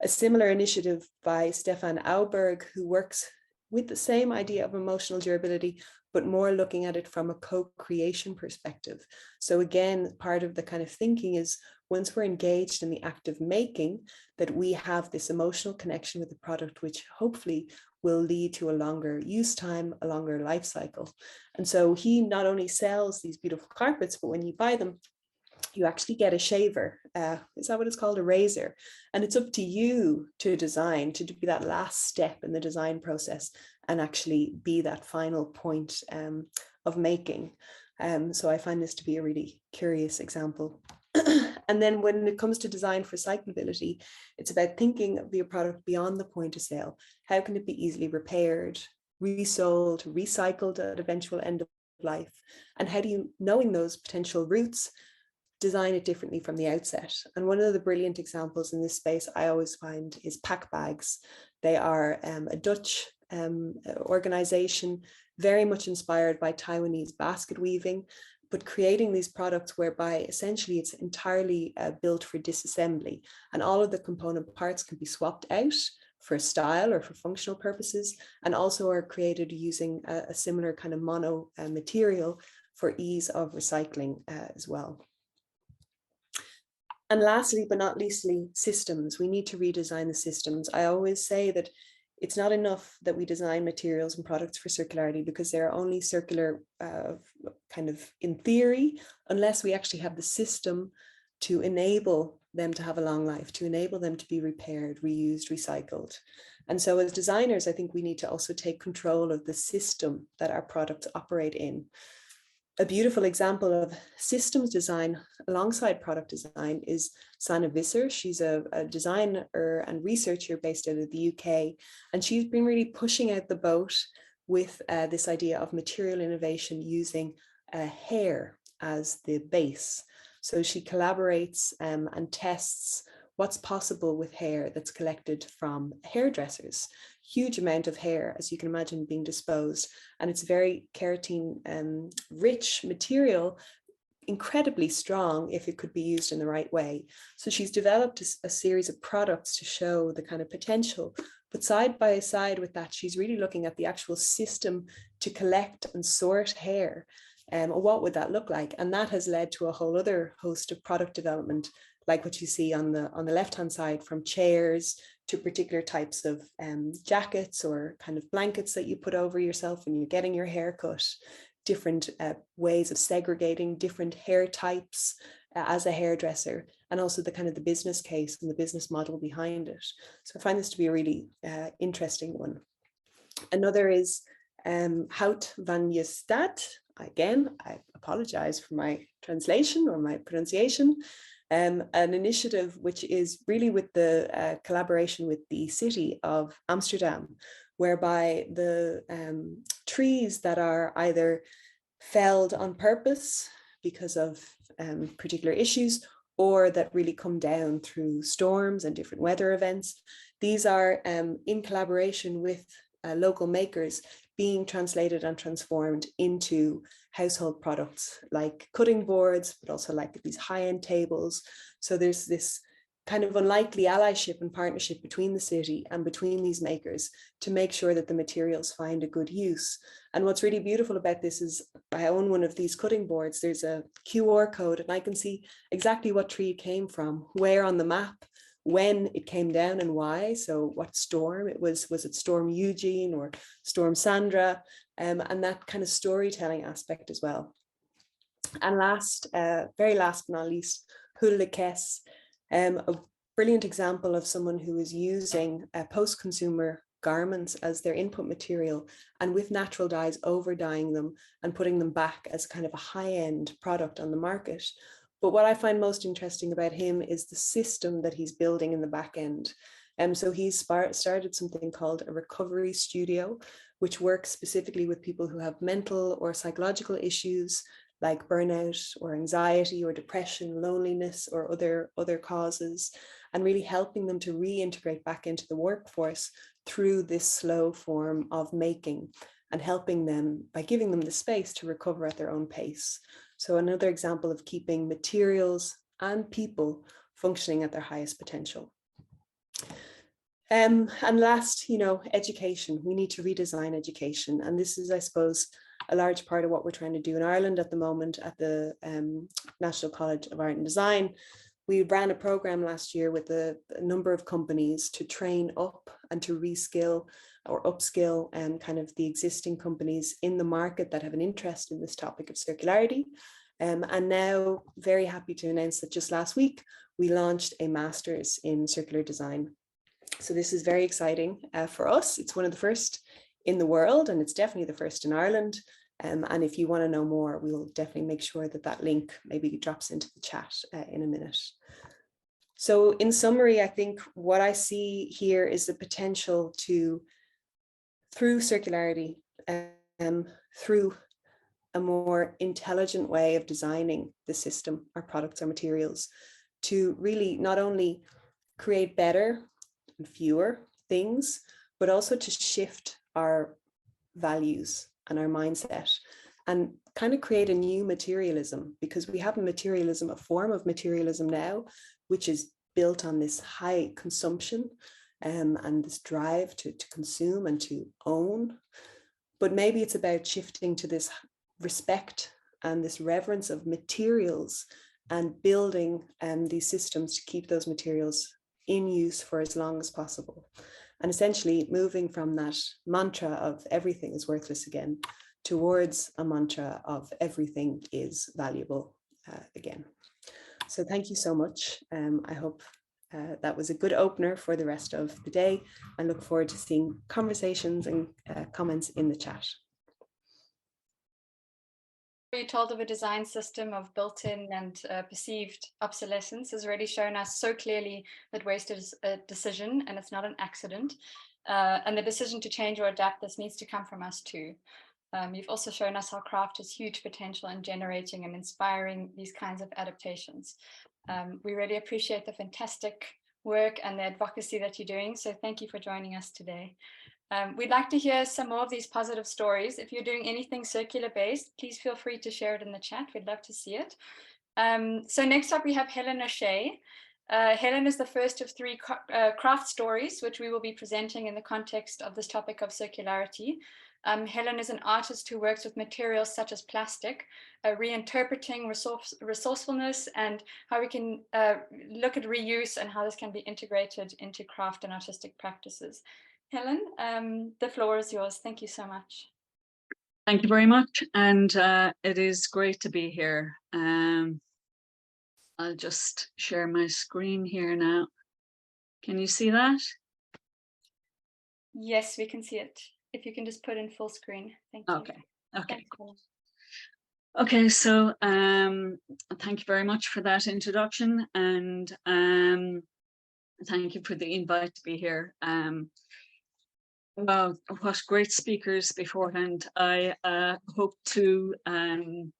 A similar initiative by Stefan Auberg, who works with the same idea of emotional durability, but more looking at it from a co-creation perspective. So again, part of the kind of thinking is, once we're engaged in the act of making, that we have this emotional connection with the product, which hopefully will lead to a longer use time, a longer life cycle. And so he not only sells these beautiful carpets, but when you buy them, you actually get a shaver. Is that what it's called? A razor. And it's up to you to design, to be that last step in the design process and actually be that final point of making. So I find this to be a really curious example. And then when it comes to design for cyclability, it's about thinking of your product beyond the point of sale. How can it be easily repaired, resold, recycled at eventual end of life? And how do you, knowing those potential routes, design it differently from the outset? And one of the brilliant examples in this space I always find is pack bags. They are a Dutch organization, very much inspired by Taiwanese basket weaving, but creating these products whereby essentially it's entirely built for disassembly, and all of the component parts can be swapped out for style or for functional purposes, and also are created using a similar kind of mono material for ease of recycling as well. And lastly, but not leastly, systems. We need to redesign the systems. I always say that it's not enough that we design materials and products for circularity, because they're only circular kind of in theory, unless we actually have the system to enable them to have a long life, to enable them to be repaired, reused, recycled. And so as designers, I think we need to also take control of the system that our products operate in. A beautiful example of systems design alongside product design is Sana Visser. She's a designer and researcher based out of the UK, and she's been really pushing out the boat with this idea of material innovation using hair as the base. So she collaborates and tests what's possible with hair that's collected from hairdressers. Huge amount of hair, as you can imagine, being disposed, and it's very keratin rich material, incredibly strong if it could be used in the right way. So she's developed a series of products to show the kind of potential, but side by side with that, she's really looking at the actual system to collect and sort hair. What would that look like? And that has led to a whole other host of product development, like what you see on the left-hand side, from chairs to particular types of jackets or kind of blankets that you put over yourself when you're getting your hair cut, different ways of segregating different hair types as a hairdresser, and also the kind of the business case and the business model behind it. So I find this to be a really interesting one. Another is Hout van je Stad. Again, I apologize for my translation or my pronunciation. An initiative which is really with the collaboration with the city of Amsterdam, whereby the trees that are either felled on purpose because of particular issues, or that really come down through storms and different weather events, these are in collaboration with local makers being translated and transformed into household products like cutting boards, but also like these high-end tables. So there's this kind of unlikely allyship and partnership between the city and between these makers to make sure that the materials find a good use. And what's really beautiful about this is I own one of these cutting boards. There's a QR code and I can see exactly what tree it came from, where on the map, when it came down and why. So what storm it was it Storm Eugene or Storm Sandra? And that kind of storytelling aspect as well. And last, very last but not least, Hulekes, a brilliant example of someone who is using post-consumer garments as their input material, and with natural dyes over dyeing them and putting them back as kind of a high-end product on the market. But what I find most interesting about him is the system that he's building in the back end. So he's started something called a recovery studio, which works specifically with people who have mental or psychological issues like burnout or anxiety or depression, loneliness, or other causes, and really helping them to reintegrate back into the workforce through this slow form of making, and helping them by giving them the space to recover at their own pace. So another example of keeping materials and people functioning at their highest potential. And last, education. We need to redesign education. And this is, I suppose, a large part of what we're trying to do in Ireland at the moment at the National College of Art and Design. We ran a program last year with a number of companies to train up and to reskill or upskill kind of the existing companies in the market that have an interest in this topic of circularity. And now very happy to announce that just last week, we launched a master's in circular design. So this is very exciting for us. It's one of the first in the world, and it's definitely the first in Ireland. And if you want to know more, we will definitely make sure that that link maybe drops into the chat in a minute. So in summary, I think what I see here is the potential to, through circularity, through a more intelligent way of designing the system, our products, our materials, to really not only create better and fewer things, but also to shift our values and our mindset and kind of create a new materialism, because we have a form of materialism now, which is built on this high consumption and this drive to consume and to own. But maybe it's about shifting to this respect and this reverence of materials and building these systems to keep those materials in use for as long as possible. And essentially moving from that mantra of everything is worthless again towards a mantra of everything is valuable again. So thank you so much. I hope that was a good opener for the rest of the day, and look forward to seeing conversations and comments in the chat. you told of a design system of built-in and perceived obsolescence has already shown us so clearly that waste is a decision and it's not an accident. And the decision to change or adapt this needs to come from us too. You've also shown us how craft has huge potential in generating and inspiring these kinds of adaptations. We really appreciate the fantastic work and the advocacy that you're doing. So thank you for joining us today. We'd like to hear some more of these positive stories. If you're doing anything circular based, please feel free to share it in the chat. We'd love to see it. So next up, we have Helen O'Shea. Helen is the first of 3 craft stories, which we will be presenting in the context of this topic of circularity. Helen is an artist who works with materials such as plastic, reinterpreting resourcefulness and how we can look at reuse and how this can be integrated into craft and artistic practices. Helen, the floor is yours. Thank you so much. Thank you very much. And it is great to be here. I'll just share my screen here now. Can you see that? Yes, we can see it. If you can just put in full screen. Thank you. Okay. Okay. Cool. Okay, so thank you very much for that introduction, and thank you for the invite to be here. Well, what great speakers beforehand. I hope to, I'll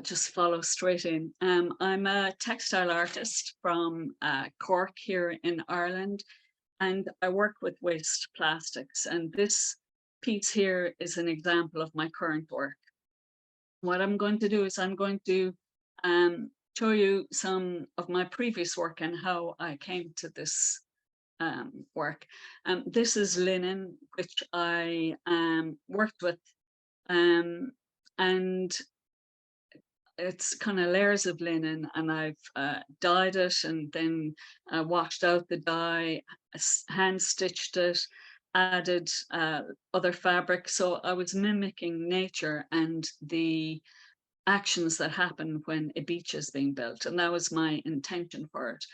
just follow straight in. I'm a textile artist from Cork here in Ireland, and I work with waste plastics. And this piece here is an example of my current work. What I'm going to do is I'm going to show you some of my previous work and how I came to this work. This is linen, which I worked with, and it's kind of layers of linen, and I've dyed it and then washed out the dye, hand stitched it, added other fabric. So I was mimicking nature and the actions that happen when a beach is being built, and that was my intention for it.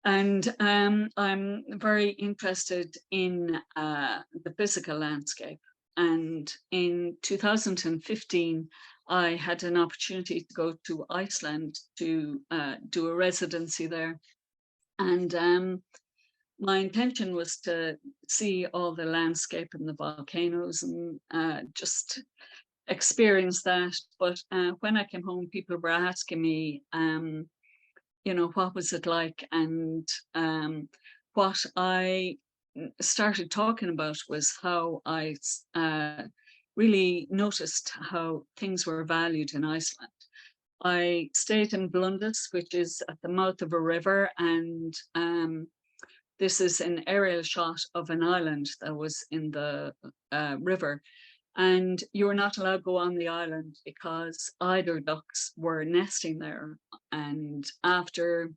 And I'm very interested in the physical landscape. And in 2015, I had an opportunity to go to Iceland to do a residency there. And my intention was to see all the landscape and the volcanoes and just experience that. But when I came home, people were asking me, you know, what was it like? And what I started talking about was how I really noticed how things were valued in Iceland. I stayed in Blundus, which is at the mouth of a river, and this is an aerial shot of an island that was in the river. And you were not allowed to go on the island because eider ducks were nesting there. And after,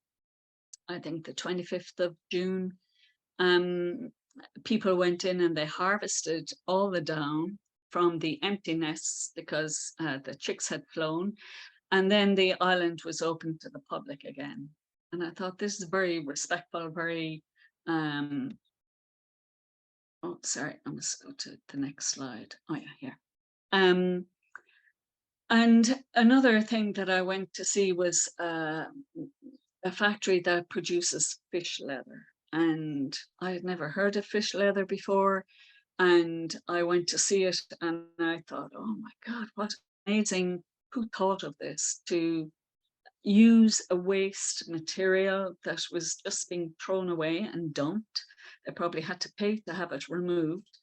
I think, the 25th of June, people went in and they harvested all the down from the empty nests because the chicks had flown. And then the island was open to the public again. And I thought this is very respectful, very, oh, sorry, I must go to the next slide. Oh yeah, here. And another thing that I went to see was a factory that produces fish leather. And I had never heard of fish leather before. And I went to see it and I thought, oh my God, what amazing, who thought of this, to use a waste material that was just being thrown away and dumped. They probably had to pay to have it removed,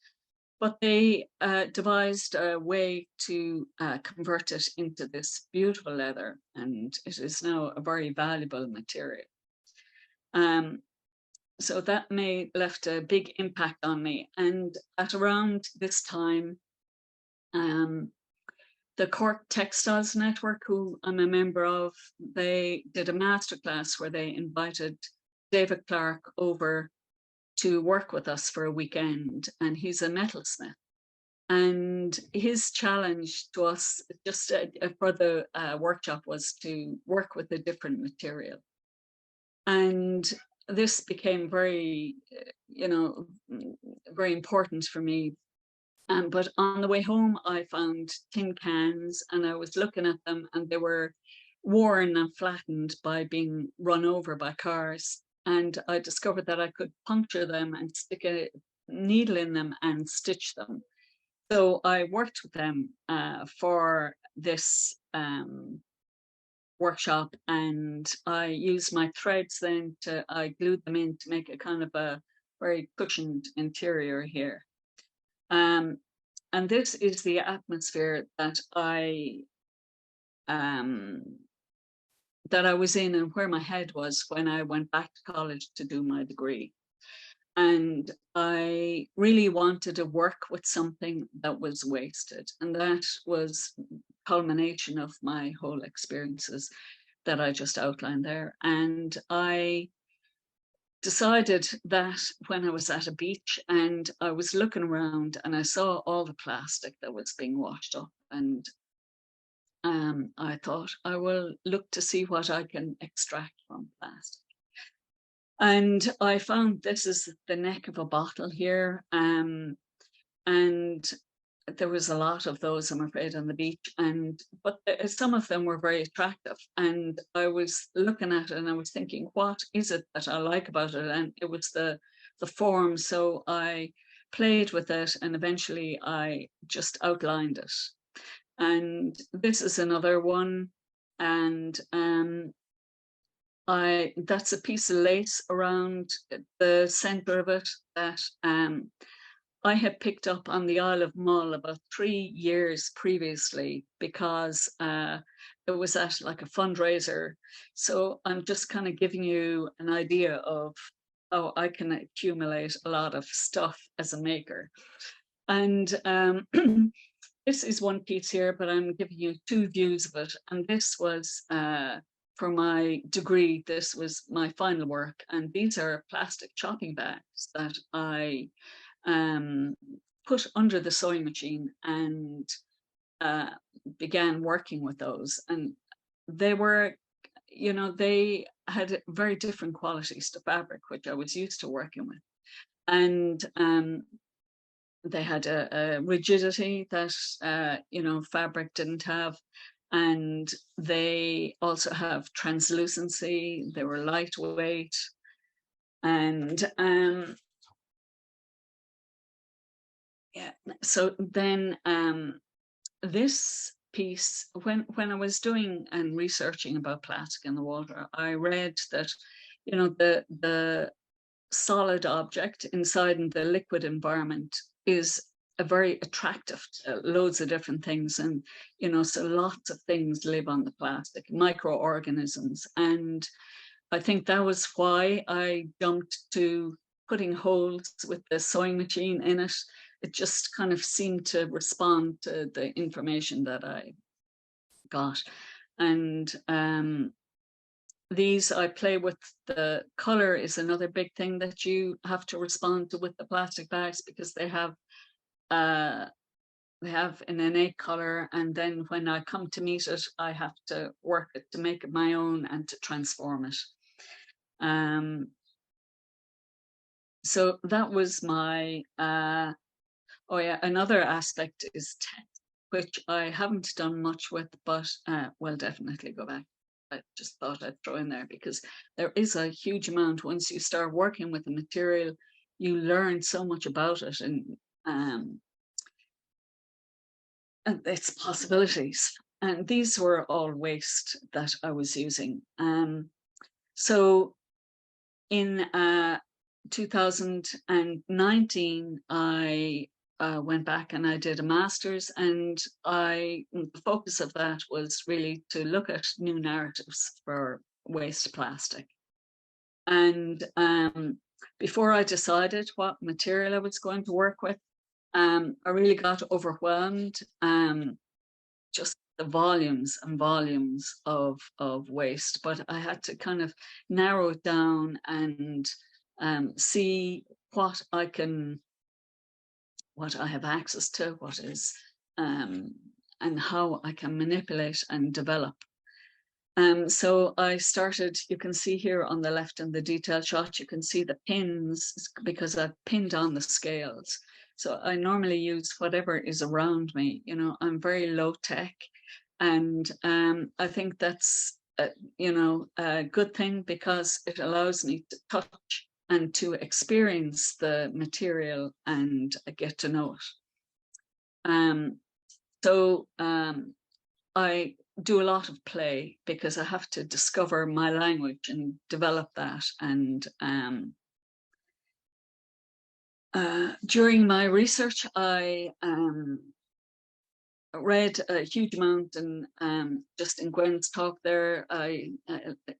but they devised a way to convert it into this beautiful leather, and it is now a very valuable material. So that left a big impact on me. And at around this time, the Cork Textiles Network, who I'm a member of, they did a masterclass where they invited David Clark over to work with us for a weekend, and he's a metalsmith. And his challenge to us just for the workshop was to work with a different material. And this became very, you know, very important for me But on the way home, I found tin cans, and I was looking at them, and they were worn and flattened by being run over by cars. And I discovered that I could puncture them and stick a needle in them and stitch them. So I worked with them for this workshop, and I used my threads then I glued them in to make a kind of a very cushioned interior here. And this is the atmosphere that I was in, and where my head was when I went back to college to do my degree. And I really wanted to work with something that was wasted. And that was culmination of my whole experiences that I just outlined there. And I decided that when I was at a beach and I was looking around and I saw all the plastic that was being washed up, and I thought I will look to see what I can extract from plastic. And I found this is the neck of a bottle here, and there was a lot of those, I'm afraid, on the beach, but some of them were very attractive. And I was looking at it and I was thinking, what is it that I like about it? And it was the form. So I played with it, and eventually I just outlined it. And this is another one, and that's a piece of lace around the center of it that I had picked up on the Isle of Mull about 3 years previously, because it was at like a fundraiser. So I'm just kind of giving you an idea of how I can accumulate a lot of stuff as a maker. And this is one piece here, but I'm giving you 2 views of it. And this was for my degree, this was my final work. And these are plastic chopping bags that I put under the sewing machine and began working with those. And they were, you know, they had very different qualities to fabric, which I was used to working with. And they had a rigidity that, you know, fabric didn't have. And they also have translucency. They were lightweight. And yeah, so then this piece, when I was doing and researching about plastic in the water, I read that, you know, the solid object inside in the liquid environment is a very attractive to loads of different things. And, you know, so lots of things live on the plastic, microorganisms. And I think that was why I jumped to putting holes with the sewing machine in it. It just kind of seemed to respond to the information that I got. And these I play with. The color is another big thing that you have to respond to with the plastic bags, because they have an innate color, and then when I come to meet it, I have to work it to make it my own and to transform it. So that was my oh yeah, another aspect is text, which I haven't done much with, but will definitely go back. I just thought I'd throw in there, because there is a huge amount. Once you start working with the material, you learn so much about it, and its possibilities. And these were all waste that I was using. So in 2019, I went back and I did a master's, and the focus of that was really to look at new narratives for waste plastic. And before I decided what material I was going to work with, I really got overwhelmed. Just the volumes and volumes of waste, but I had to kind of narrow it down and see what I have access to, what is, and how I can manipulate and develop. So I started, you can see here on the left in the detail shot, you can see the pins, because I've pinned on the scales. So I normally use whatever is around me. You know, I'm very low tech, and I think that's you know, a good thing because it allows me to touch and to experience the material and get to know it. So I do a lot of play because I have to discover my language and develop that. And during my research, I read a huge amount, and just in Gwen's talk there, I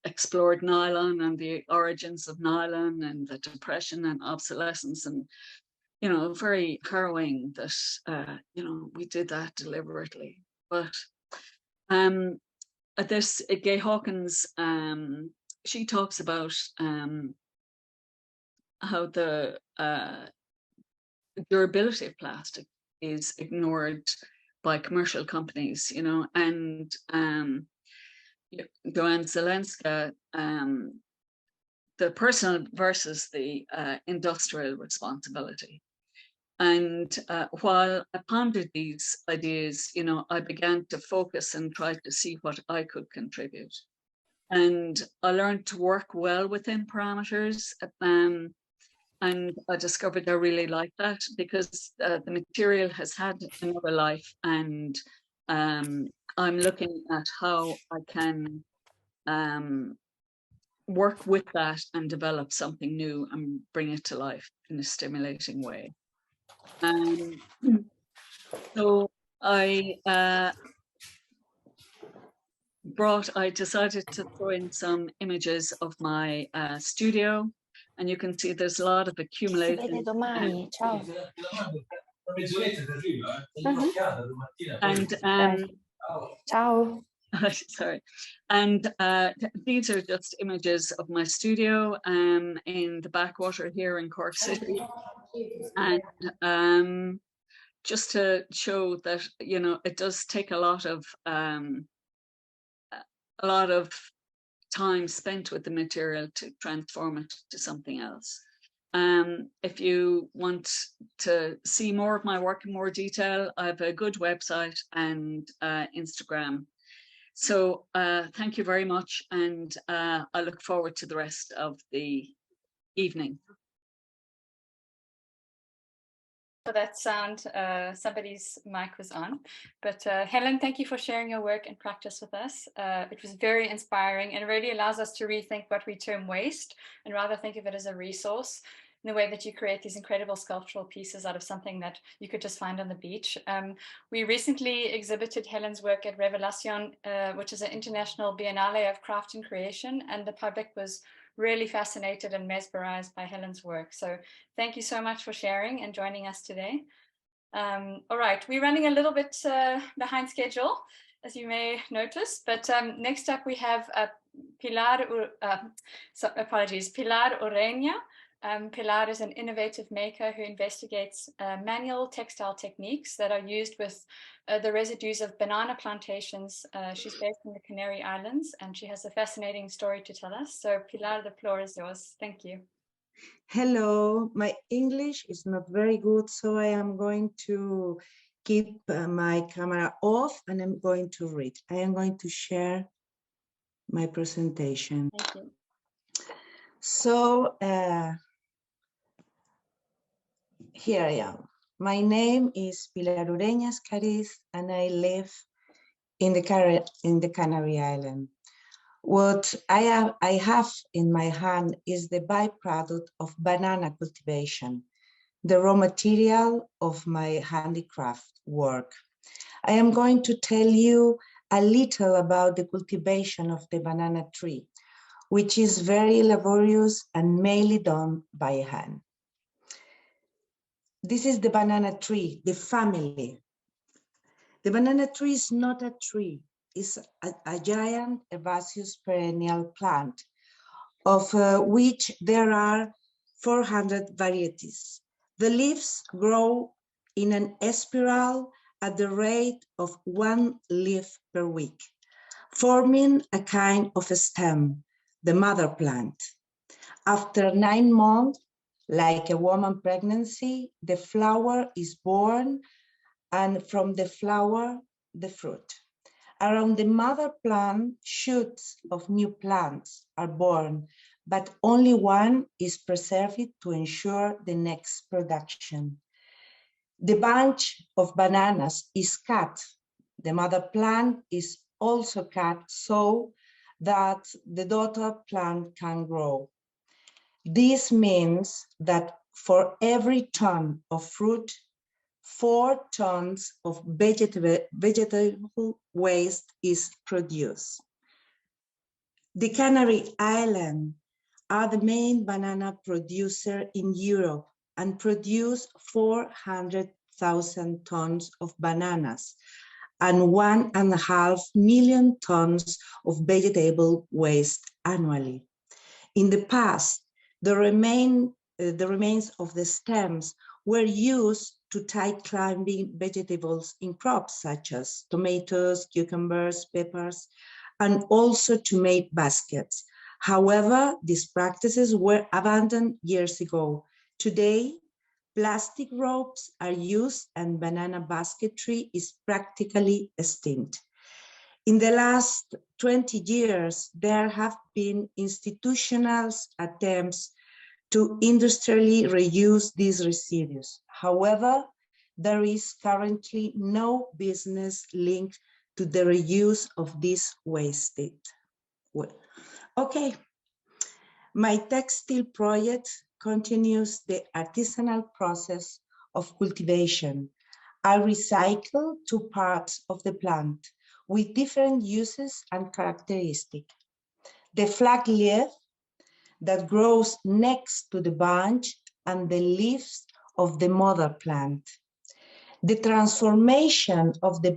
explored nylon and the origins of nylon and the depression and obsolescence, and you know, very harrowing that you know, we did that deliberately. But this Gay Hawkins, she talks about how the durability of plastic is ignored by commercial companies, you know, and Joanne Zelenska, the personal versus the industrial responsibility. And while I pondered these ideas, you know, I began to focus and try to see what I could contribute. And I learned to work well within parameters. And I discovered I really like that because the material has had another life, and I'm looking at how I can work with that and develop something new and bring it to life in a stimulating way. So I decided to throw in some images of my studio, and you can see there's a lot of accumulation. And Ciao. sorry. And these are just images of my studio in the backwater here in Cork City. And just to show that, you know, it does take a lot of time spent with the material to transform it to something else. If you want to see more of my work in more detail, I have a good website and Instagram. So thank you very much, and I look forward to the rest of the evening. For that sound, somebody's mic was on. But Helen, thank you for sharing your work and practice with us. It was very inspiring and really allows us to rethink what we term waste and rather think of it as a resource, in the way that you create these incredible sculptural pieces out of something that you could just find on the beach. We recently exhibited Helen's work at Revelación, which is an international biennale of craft and creation, and the public was really fascinated and mesmerized by Helen's work. So thank you so much for sharing and joining us today. All right, we're running a little bit behind schedule, as you may notice, but next up we have Pilar Ureña. Pilar is an innovative maker who investigates manual textile techniques that are used with the residues of banana plantations. She's based in the Canary Islands, and she has a fascinating story to tell us. So Pilar, the floor is yours. Thank you. Hello, my English is not very good, so I am going to keep my camera off and I'm going to read. I am going to share my presentation. Thank you. So, here I am. My name is Pilar Ureña Escariz, and I live in the Canary Island. What I have in my hand is the byproduct of banana cultivation, the raw material of my handicraft work. I am going to tell you a little about the cultivation of the banana tree, which is very laborious and mainly done by hand. This is the banana tree, the family. The banana tree is not a tree, it's a giant herbaceous perennial plant, of which there are 400 varieties. The leaves grow in an spiral at the rate of 1 leaf per week, forming a kind of a stem, the mother plant. After 9 months, Like a woman pregnancy, the flower is born, and from the flower, the fruit. Around the mother plant, shoots of new plants are born, but only one is preserved to ensure the next production. The bunch of bananas is cut. The mother plant is also cut so that the daughter plant can grow. This means that for every ton of fruit, 4 tons of vegetable waste is produced. The Canary Islands are the main banana producer in Europe and produce 400,000 tons of bananas and 1.5 million tons of vegetable waste annually. In the past, the remains of the stems were used to tie climbing vegetables in crops such as tomatoes, cucumbers, peppers, and also to make baskets. However, these practices were abandoned years ago. Today, plastic ropes are used and banana basketry is practically extinct. In the last 20 years, there have been institutional attempts to industrially reuse these residues. However, there is currently no business linked to the reuse of this waste. Okay, my textile project continues the artisanal process of cultivation. I recycle 2 parts of the plant with different uses and characteristics. The flag leaf that grows next to the bunch and the leaves of the mother plant. The transformation of the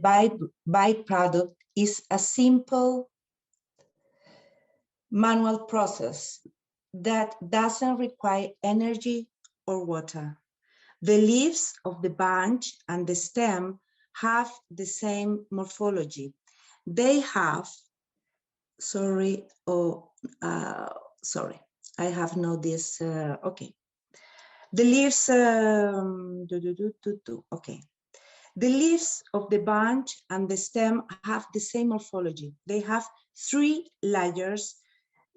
byproduct is a simple manual process that doesn't require energy or water. The leaves of the bunch and the stem have the same morphology. They have, I have no this, okay. The leaves, okay. The leaves of the bunch and the stem have the same morphology. They have 3 layers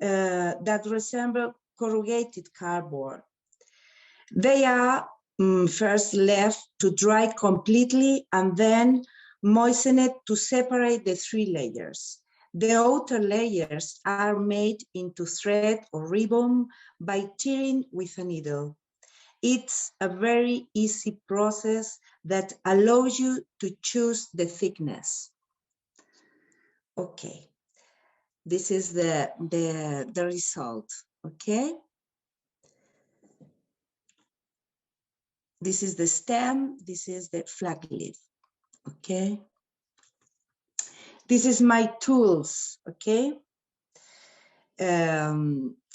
that resemble corrugated cardboard. They are first left to dry completely and then moistened to separate the 3 layers. The outer layers are made into thread or ribbon by tearing with a needle. It's a very easy process that allows you to choose the thickness. Okay, this is the result, okay? This is the stem, this is the flag leaf, okay? This is my tools, okay?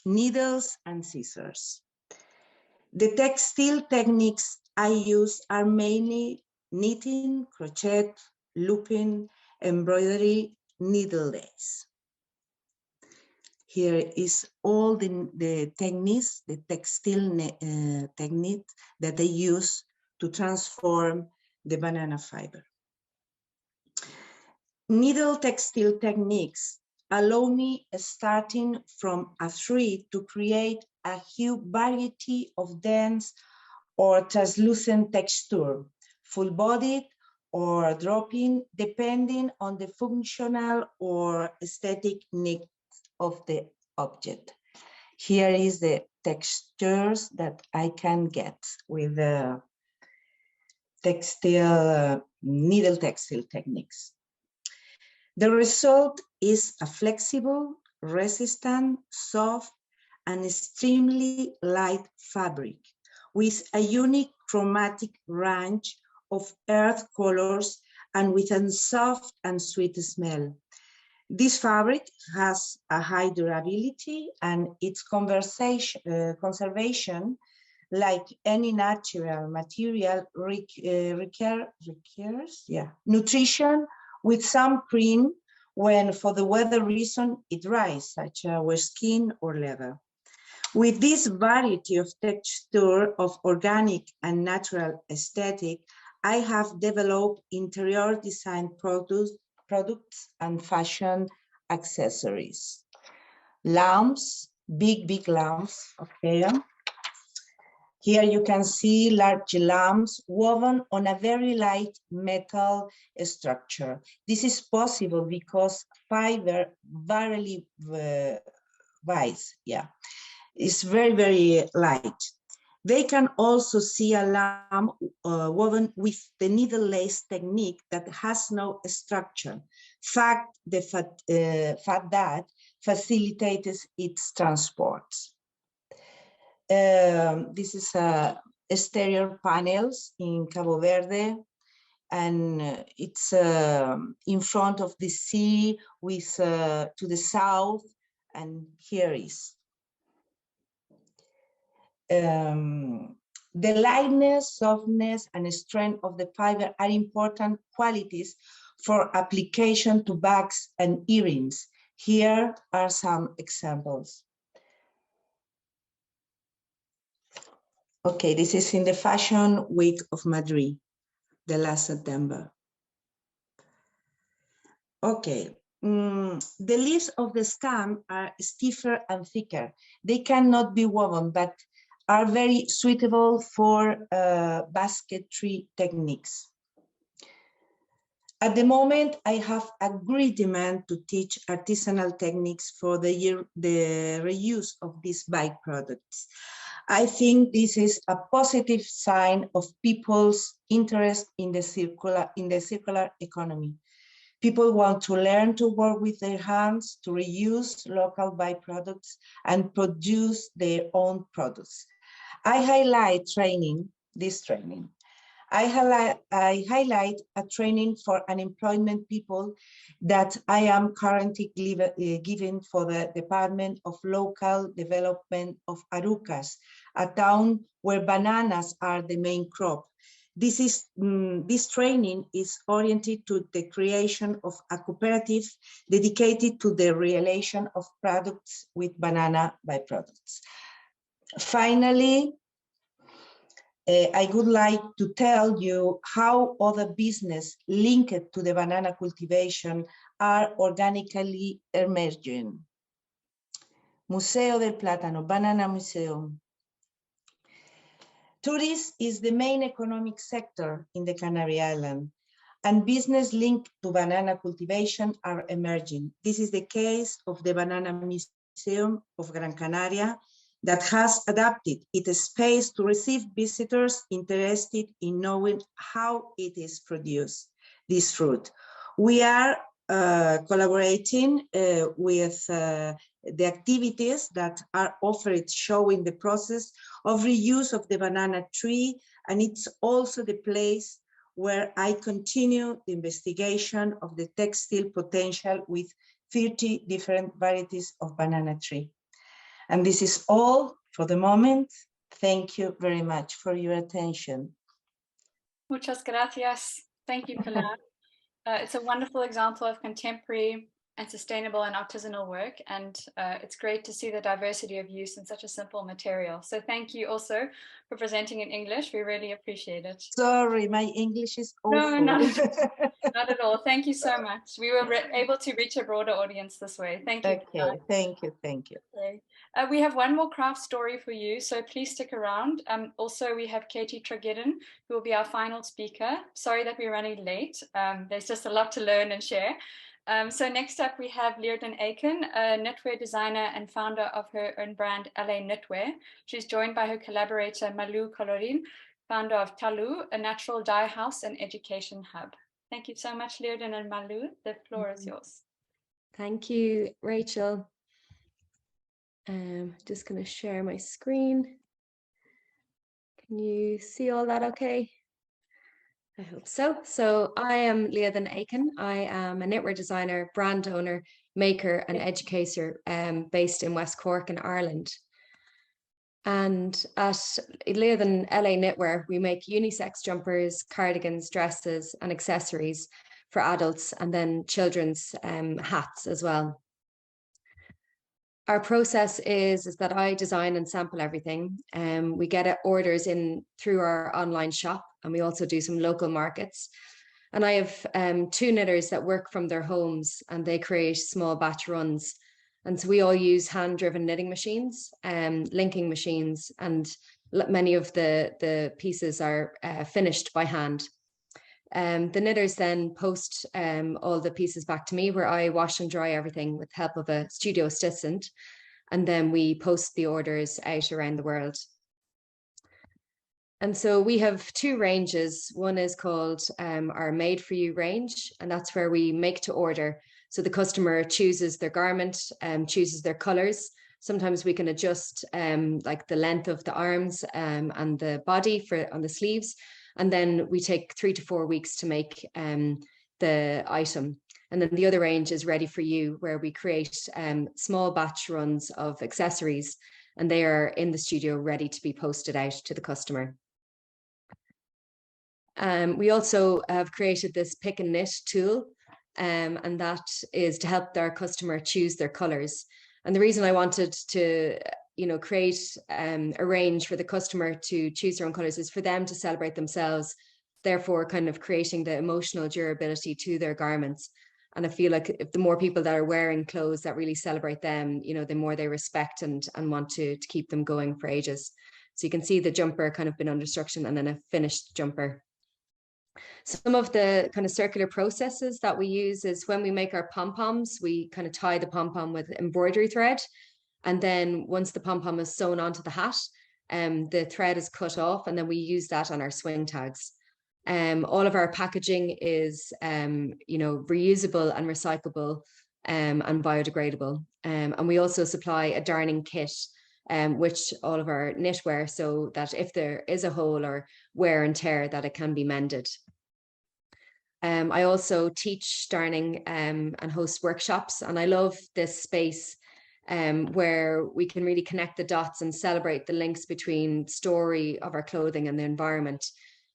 Needles and scissors. The textile techniques I use are mainly knitting, crochet, looping, embroidery, needle lace. Here is all the techniques, the textile technique that I use to transform the banana fiber. Needle textile techniques allow me, starting from a thread, to create a huge variety of dense or translucent texture, full-bodied or dropping, depending on the functional or aesthetic needs of the object. Here is the textures that I can get with the textile, needle textile techniques. The result is a flexible, resistant, soft, and extremely light fabric with a unique chromatic range of earth colors and with a soft and sweet smell. This fabric has a high durability and its conservation, like any natural material, requires nutrition with some cream when for the weather reason it dries, such as skin or leather. With this variety of texture of organic and natural aesthetic, I have developed interior design products and fashion accessories. Lamps, big lamps, okay. Here you can see large lamps woven on a very light metal structure. This is possible because fiber very wise, yeah. It's very light. They can also see a lamp woven with the needle lace technique that has no structure. The fact that facilitates its transport. This is exterior panels in Cabo Verde, and it's in front of the sea with to the south, and here is. The lightness, softness, and strength of the fiber are important qualities for application to bags and earrings. Here are some examples. Okay, this is in the Fashion Week of Madrid, the last September. Okay, the leaves of the stem are stiffer and thicker. They cannot be woven, but are very suitable for basketry techniques. At the moment, I have a great demand to teach artisanal techniques for the reuse of these byproducts. I think this is a positive sign of people's interest in the circular economy. People want to learn to work with their hands, to reuse local byproducts and produce their own products. I highlight this training. I highlight a training for unemployment people that I am currently giving for the Department of Local Development of Arucas, a town where bananas are the main crop. This training is oriented to the creation of a cooperative dedicated to the realization of products with banana byproducts. Finally, I would like to tell you how other business linked to the banana cultivation are organically emerging. Museo del Plátano, Banana Museum. Tourism is the main economic sector in the Canary Islands, and business linked to banana cultivation are emerging. This is the case of the Banana Museum of Gran Canaria, that has adapted its space to receive visitors interested in knowing how it is produced, this fruit. We are collaborating with the activities that are offered, showing the process of reuse of the banana tree, and it's also the place where I continue the investigation of the textile potential with 30 different varieties of banana tree. And this is all for the moment. Thank you very much for your attention. Muchas gracias. Thank you, Pilar. It's a wonderful example of contemporary and sustainable and artisanal work, and it's great to see the diversity of use in such a simple material. So thank you also for presenting in English. We really appreciate it. Sorry, my English is awful. No, not at all. Thank you so much. We were able to reach a broader audience this way. Thank you. Okay, thank you. Okay. We have one more craft story for you, so please stick around. Also, we have Katie Treggiden, who will be our final speaker. Sorry that we're running late. There's just a lot to learn and share. So next up, we have Liadain Aiken, a knitwear designer and founder of her own brand, LA Knitwear. She's joined by her collaborator, Malú Colorín, founder of Talú, a natural dye house and education hub. Thank you so much, Liadain and Malú. The floor is yours. Thank you, Rachel. Just going to share my screen. Can you see all that okay? I hope so. So I am Liadain Aiken. I am a knitwear designer, brand owner, maker and educator based in West Cork in Ireland. And at Liadain LA Knitwear, we make unisex jumpers, cardigans, dresses and accessories for adults, and then children's hats as well. Our process is that I design and sample everything. We get orders in through our online shop, and we also do some local markets. And I have 2 knitters that work from their homes, and they create small batch runs. And so we all use hand-driven knitting machines, linking machines, and many of the pieces are finished by hand. The knitters then post all the pieces back to me, where I wash and dry everything with the help of a studio assistant, and then we post the orders out around the world. And so we have 2 ranges. One is called our Made For You range, and that's where we make to order. So the customer chooses their garment, chooses their colors. Sometimes we can adjust like the length of the arms and the body on the sleeves. And then we take 3 to 4 weeks to make the item. And then the other range is Ready For You, where we create small batch runs of accessories, and they are in the studio ready to be posted out to the customer. We also have created this pick and knit tool, and that is to help our customer choose their colors. And the reason I wanted to create a range for the customer to choose their own colors is for them to celebrate themselves, therefore kind of creating the emotional durability to their garments. And I feel like if the more people that are wearing clothes that really celebrate them, the more they respect and want to keep them going for ages. So you can see the jumper kind of been under construction and then a finished jumper. Some of the kind of circular processes that we use is when we make our pom-poms, we kind of tie the pom-pom with embroidery thread. And then once the pom-pom is sewn onto the hat, the thread is cut off, and then we use that on our swing tags. All of our packaging is, reusable and recyclable and biodegradable. And we also supply a darning kit, which all of our knitwear, so that if there is a hole or wear and tear, that it can be mended. I also teach darning and host workshops, and I love this space where we can really connect the dots and celebrate the links between story of our clothing and the environment.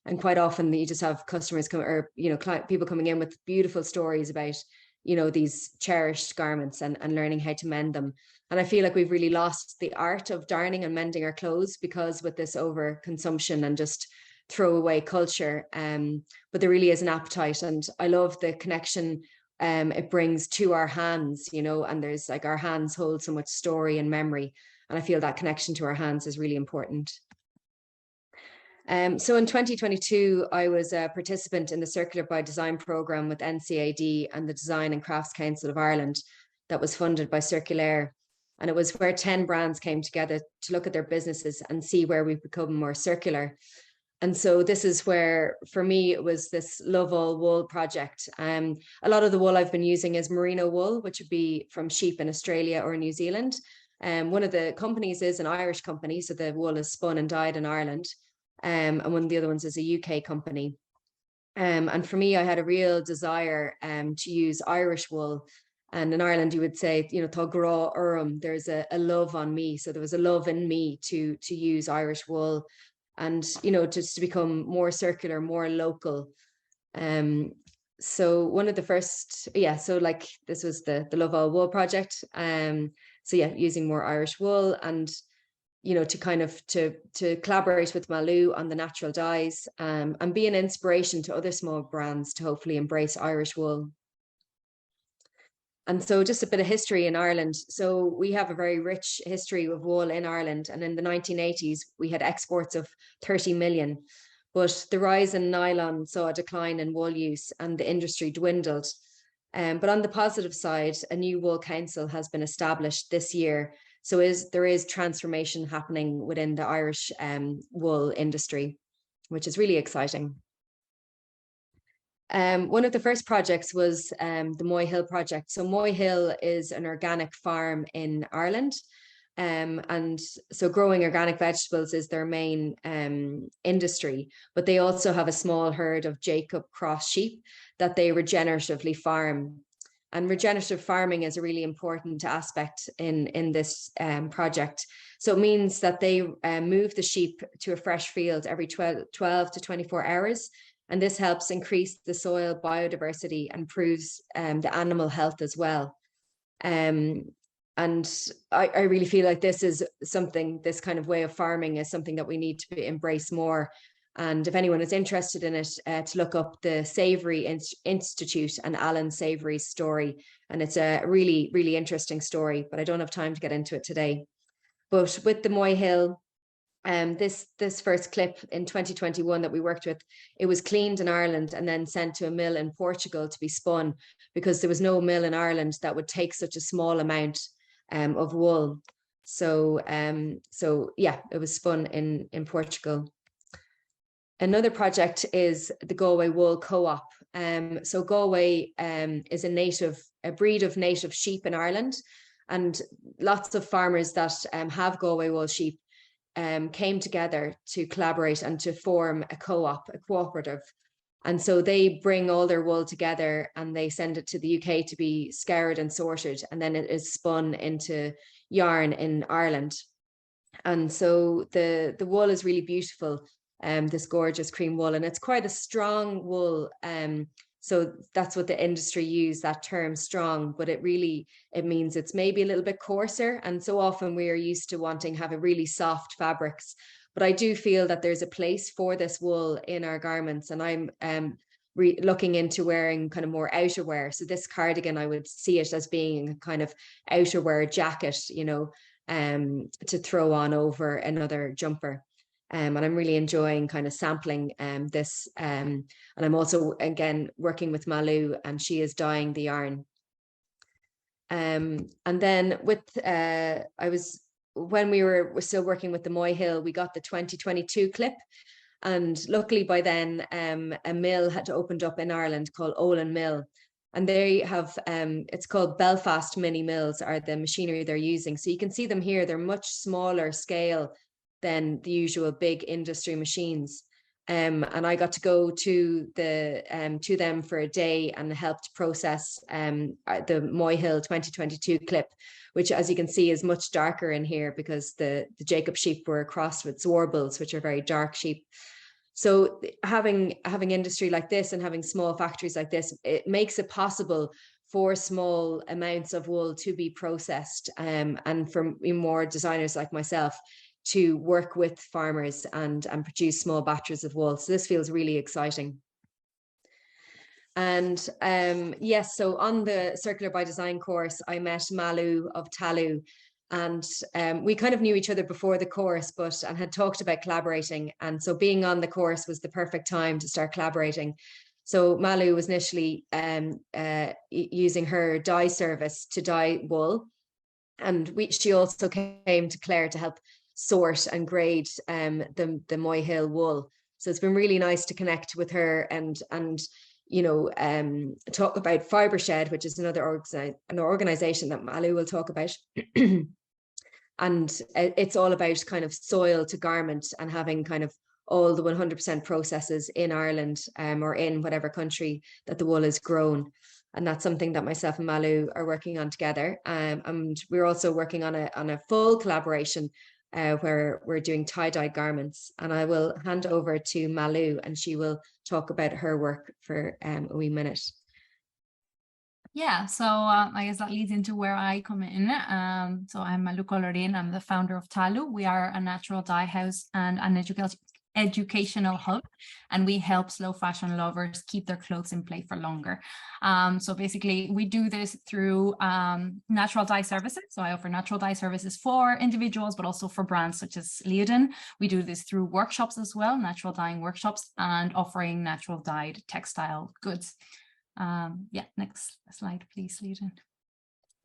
And quite often you just have customers come, or people coming in with beautiful stories about these cherished garments and learning how to mend them. And I feel like we've really lost the art of darning and mending our clothes because with this over consumption and just throwaway culture, but there really is an appetite, and I love the connection it brings to our hands, and there's like our hands hold so much story and memory, and I feel that connection to our hands is really important. So in 2022, I was a participant in the Circular by Design programme with NCAD and the Design and Crafts Council of Ireland that was funded by Circulaire. And it was where 10 brands came together to look at their businesses and see where we've become more circular. And so this is where, for me, it was this Love All Wool project. A lot of the wool I've been using is merino wool, which would be from sheep in Australia or New Zealand. One of the companies is an Irish company, so the wool is spun and dyed in Ireland. And one of the other ones is a UK company. And for me, I had a real desire to use Irish wool. And in Ireland, you would say, tá grá orm, there's a love on me. So there was a love in me to use Irish wool and, just to become more circular, more local. So one of the first, so like this was the Love All Wool project. So using more Irish wool and to kind of to collaborate with Malú on the natural dyes and be an inspiration to other small brands to hopefully embrace Irish wool. And so just a bit of history in Ireland. So we have a very rich history of wool in Ireland. And in the 1980s, we had exports of 30 million. But the rise in nylon saw a decline in wool use and the industry dwindled. But on the positive side, a new wool council has been established this year. So there is transformation happening within the Irish wool industry, which is really exciting. One of the first projects was the Moy Hill project. So Moy Hill is an organic farm in Ireland. And so growing organic vegetables is their main industry, but they also have a small herd of Jacob cross sheep that they regeneratively farm. And regenerative farming is a really important aspect in this project. So it means that they move the sheep to a fresh field every 12 to 24 hours. And this helps increase the soil biodiversity and improves the animal health as well. And I really feel like this is something, this kind of way of farming is something that we need to embrace more. And if anyone is interested in it, to look up the Savory Institute and Alan Savory's story. And it's a really, really interesting story, but I don't have time to get into it today. But with the Moy Hill, this first clip in 2021 that we worked with, it was cleaned in Ireland and then sent to a mill in Portugal to be spun, because there was no mill in Ireland that would take such a small amount of wool. So yeah, it was spun in Portugal. Another project is the Galway Wool Co-op. So Galway is a breed of native sheep in Ireland, and lots of farmers that have Galway wool sheep came together to collaborate and to form a co-op, a cooperative. And so they bring all their wool together and they send it to the UK to be scoured and sorted, and then it is spun into yarn in Ireland. And so the wool is really beautiful, this gorgeous cream wool, and it's quite a strong wool. So that's what the industry use, that term strong, but it means it's maybe a little bit coarser. And so often we are used to wanting to have a really soft fabrics, but I do feel that there's a place for this wool in our garments. And I'm looking into wearing kind of more outerwear. So this cardigan, I would see it as being a kind of outerwear jacket, you know, to throw on over another jumper. And I'm really enjoying kind of sampling this. And I'm also, again, working with Malú, and she is dyeing the yarn. And then with, when we were still working with the Moy Hill, we got the 2022 clip. And luckily by then, a mill had opened up in Ireland called Olin Mill. And they have, it's called Belfast Mini Mills are the machinery they're using. So you can see them here, they're much smaller scale than the usual big industry machines. And I got to go to them for a day and helped process the Moy Hill 2022 clip, which, as you can see, is much darker in here because the Jacob sheep were crossed with Zorbles, which are very dark sheep. So having industry like this and having small factories like this, it makes it possible for small amounts of wool to be processed, and for more designers like myself to work with farmers and produce small batches of wool. So this feels really exciting. And yes, so on the Circular by Design course, I met Malú of Talú, and we kind of knew each other before the course, and had talked about collaborating. And so being on the course was the perfect time to start collaborating. So Malú was initially using her dye service to dye wool. And she also came to Clare to help sort and grade the Moy Hill wool. So it's been really nice to connect with her and you know, talk about Fibreshed, which is another organization that Malú will talk about. And it's all about kind of soil to garment and having kind of all the 100% processes in Ireland or in whatever country that the wool is grown. And that's something that myself and Malú are working on together. And we're also working on a full collaboration where we're doing tie-dye garments. And I will hand over to Malú, and she will talk about her work for a wee minute. Yeah, so I guess that leads into where I come in. So I'm Malú Colorín, I'm the founder of Talú. We are a natural dye house and an educational hub, and we help slow fashion lovers keep their clothes in play for longer. So basically we do this through natural dye services. So I offer natural dye services for individuals, but also for brands such as Liadain. We do this through workshops as well, natural dyeing workshops, and offering natural dyed textile goods. Yeah, next slide, please, Liadain.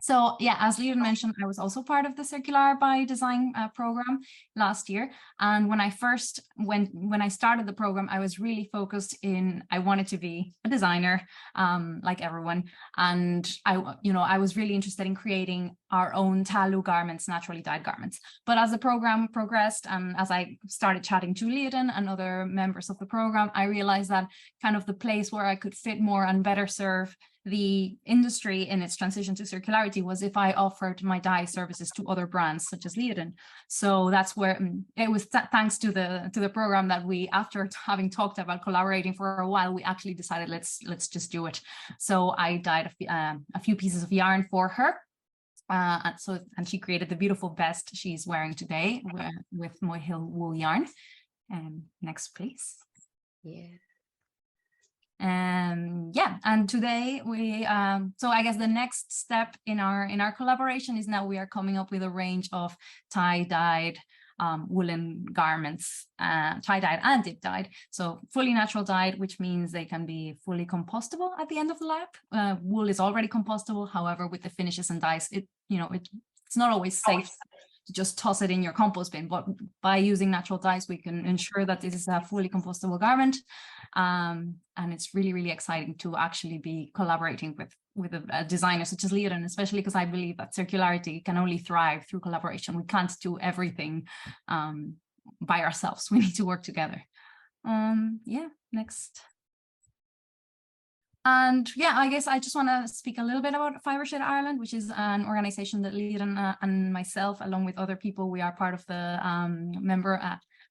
So yeah, as Liadain mentioned, I was also part of the Circular by Design program last year. And when I started the program, I was really focused I wanted to be a designer, like everyone. And I was really interested in creating our own Talú garments, naturally dyed garments. But as the program progressed, and as I started chatting to Liadain and other members of the program, I realized that kind of the place where I could fit more and better serve the industry in its transition to circularity was if I offered my dye services to other brands such as Liadain. So that's where it was thanks to the program that we, after having talked about collaborating for a while, we actually decided let's just do it. So I dyed a few pieces of yarn for her. And she created the beautiful vest she's wearing today with Mohill wool yarn. Next, please. Yeah. Yeah, and today we so I guess the next step in our collaboration is now we are coming up with a range of tie-dyed woolen garments, tie-dyed and dip-dyed, so fully natural dyed, which means they can be fully compostable at the end of the life. Wool is already compostable, however, with the finishes and dyes, it's not always safe to just toss it in your compost bin, but by using natural dyes, we can ensure that this is a fully compostable garment. And it's really, really exciting to actually be collaborating with a designer such as Liadain, especially because I believe that circularity can only thrive through collaboration. We can't do everything by ourselves. We need to work together. Yeah, next. And yeah, I guess I just want to speak a little bit about Fibreshed Ireland, which is an organization that Liadain and myself, along with other people, we are part of the member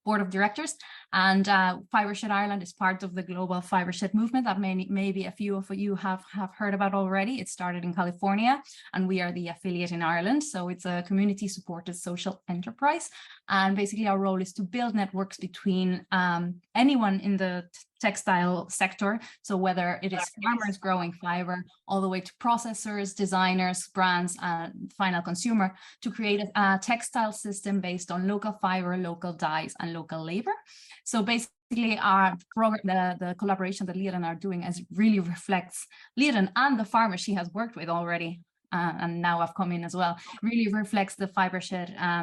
board of directors. And Fibreshed Ireland is part of the global Fibreshed movement that maybe a few of you have heard about already. It started in California, and we are the affiliate in Ireland. So it's a community supported social enterprise. And basically our role is to build networks between anyone in the textile sector. So whether it is farmers growing fiber, all the way to processors, designers, brands, and final consumer, to create a textile system based on local fiber, local dyes, and local labor. So basically our program, the collaboration that Liadain are doing really reflects Liadain and the farmers she has worked with already. And now I've come in as well, really reflects the Fibreshed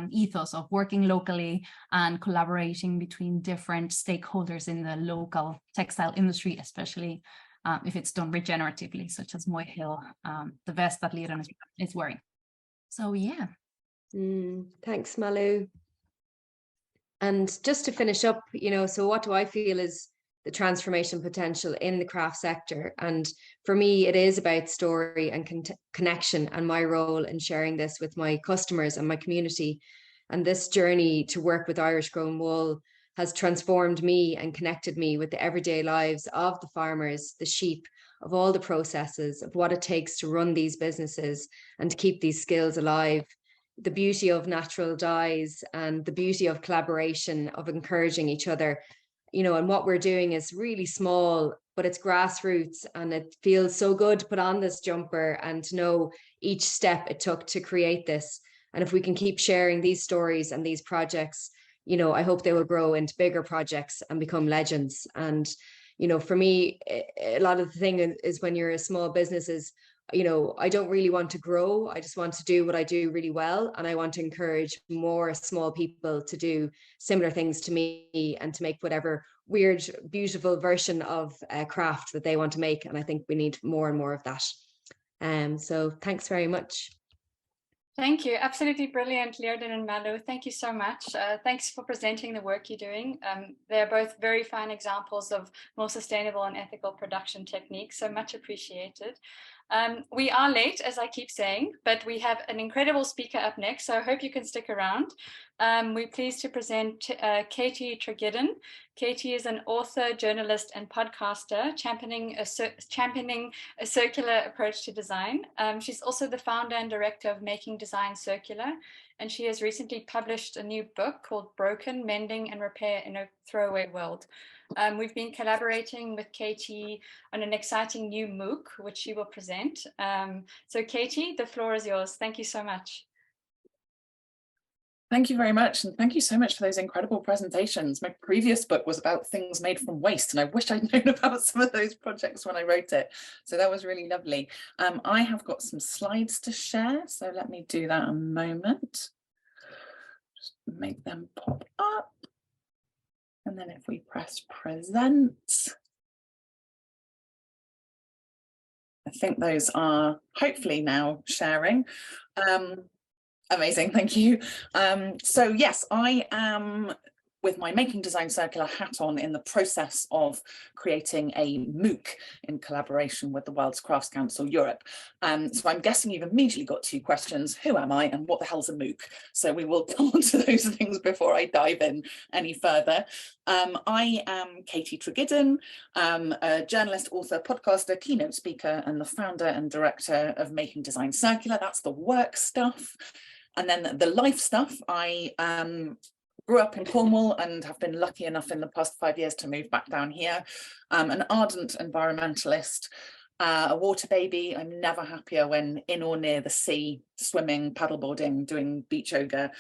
ethos of working locally and collaborating between different stakeholders in the local textile industry, especially if it's done regeneratively, such as Mohill, the vest that Liadain is wearing. So yeah. Thanks, Malú. And just to finish up, so what do I feel is the transformation potential in the craft sector? And for me, it is about story and connection, and my role in sharing this with my customers and my community. And this journey to work with Irish grown wool has transformed me and connected me with the everyday lives of the farmers, the sheep, of all the processes, of what it takes to run these businesses and to keep these skills alive. The beauty of natural dyes and the beauty of collaboration, of encouraging each other, and what we're doing is really small, but it's grassroots, and it feels so good to put on this jumper and to know each step it took to create this. And if we can keep sharing these stories and these projects, I hope they will grow into bigger projects and become legends. And, for me, a lot of the thing is when you're a small business is, I don't really want to grow. I just want to do what I do really well. And I want to encourage more small people to do similar things to me and to make whatever weird, beautiful version of craft that they want to make. And I think we need more and more of that. So thanks very much. Thank you. Absolutely brilliant, Liadain and Malú. Thank you so much. Thanks for presenting the work you're doing. They're both very fine examples of more sustainable and ethical production techniques, so much appreciated. We are late, as I keep saying, but we have an incredible speaker up next, so I hope you can stick around. We're pleased to present Katie Treggiden. Katie is an author, journalist, and podcaster championing a circular approach to design. She's also the founder and director of Making Design Circular, and she has recently published a new book called Broken, Mending and Repair in a Throwaway World. We've been collaborating with Katie on an exciting new MOOC, which she will present. So Katie, the floor is yours. Thank you so much. Thank you very much, and thank you so much for those incredible presentations. My previous book was about things made from waste, and I wish I'd known about some of those projects when I wrote it. So that was really lovely. I have got some slides to share, so let me do that a moment. Just make them pop up. And then if we press present, I think those are hopefully now sharing. Amazing, thank you. So yes, I am with my Making Design Circular hat on in the process of creating a MOOC in collaboration with the World's Crafts Council Europe. So I'm guessing you've immediately got two questions: who am I and what the hell's a MOOC? So we will come on to those things before I dive in any further. I am Katie Treggiden, a journalist, author, podcaster, keynote speaker, and the founder and director of Making Design Circular. That's the work stuff. And then the life stuff, I grew up in Cornwall and have been lucky enough in the past 5 years to move back down here. An ardent environmentalist, a water baby. I'm never happier when in or near the sea, swimming, paddleboarding, doing beach yoga.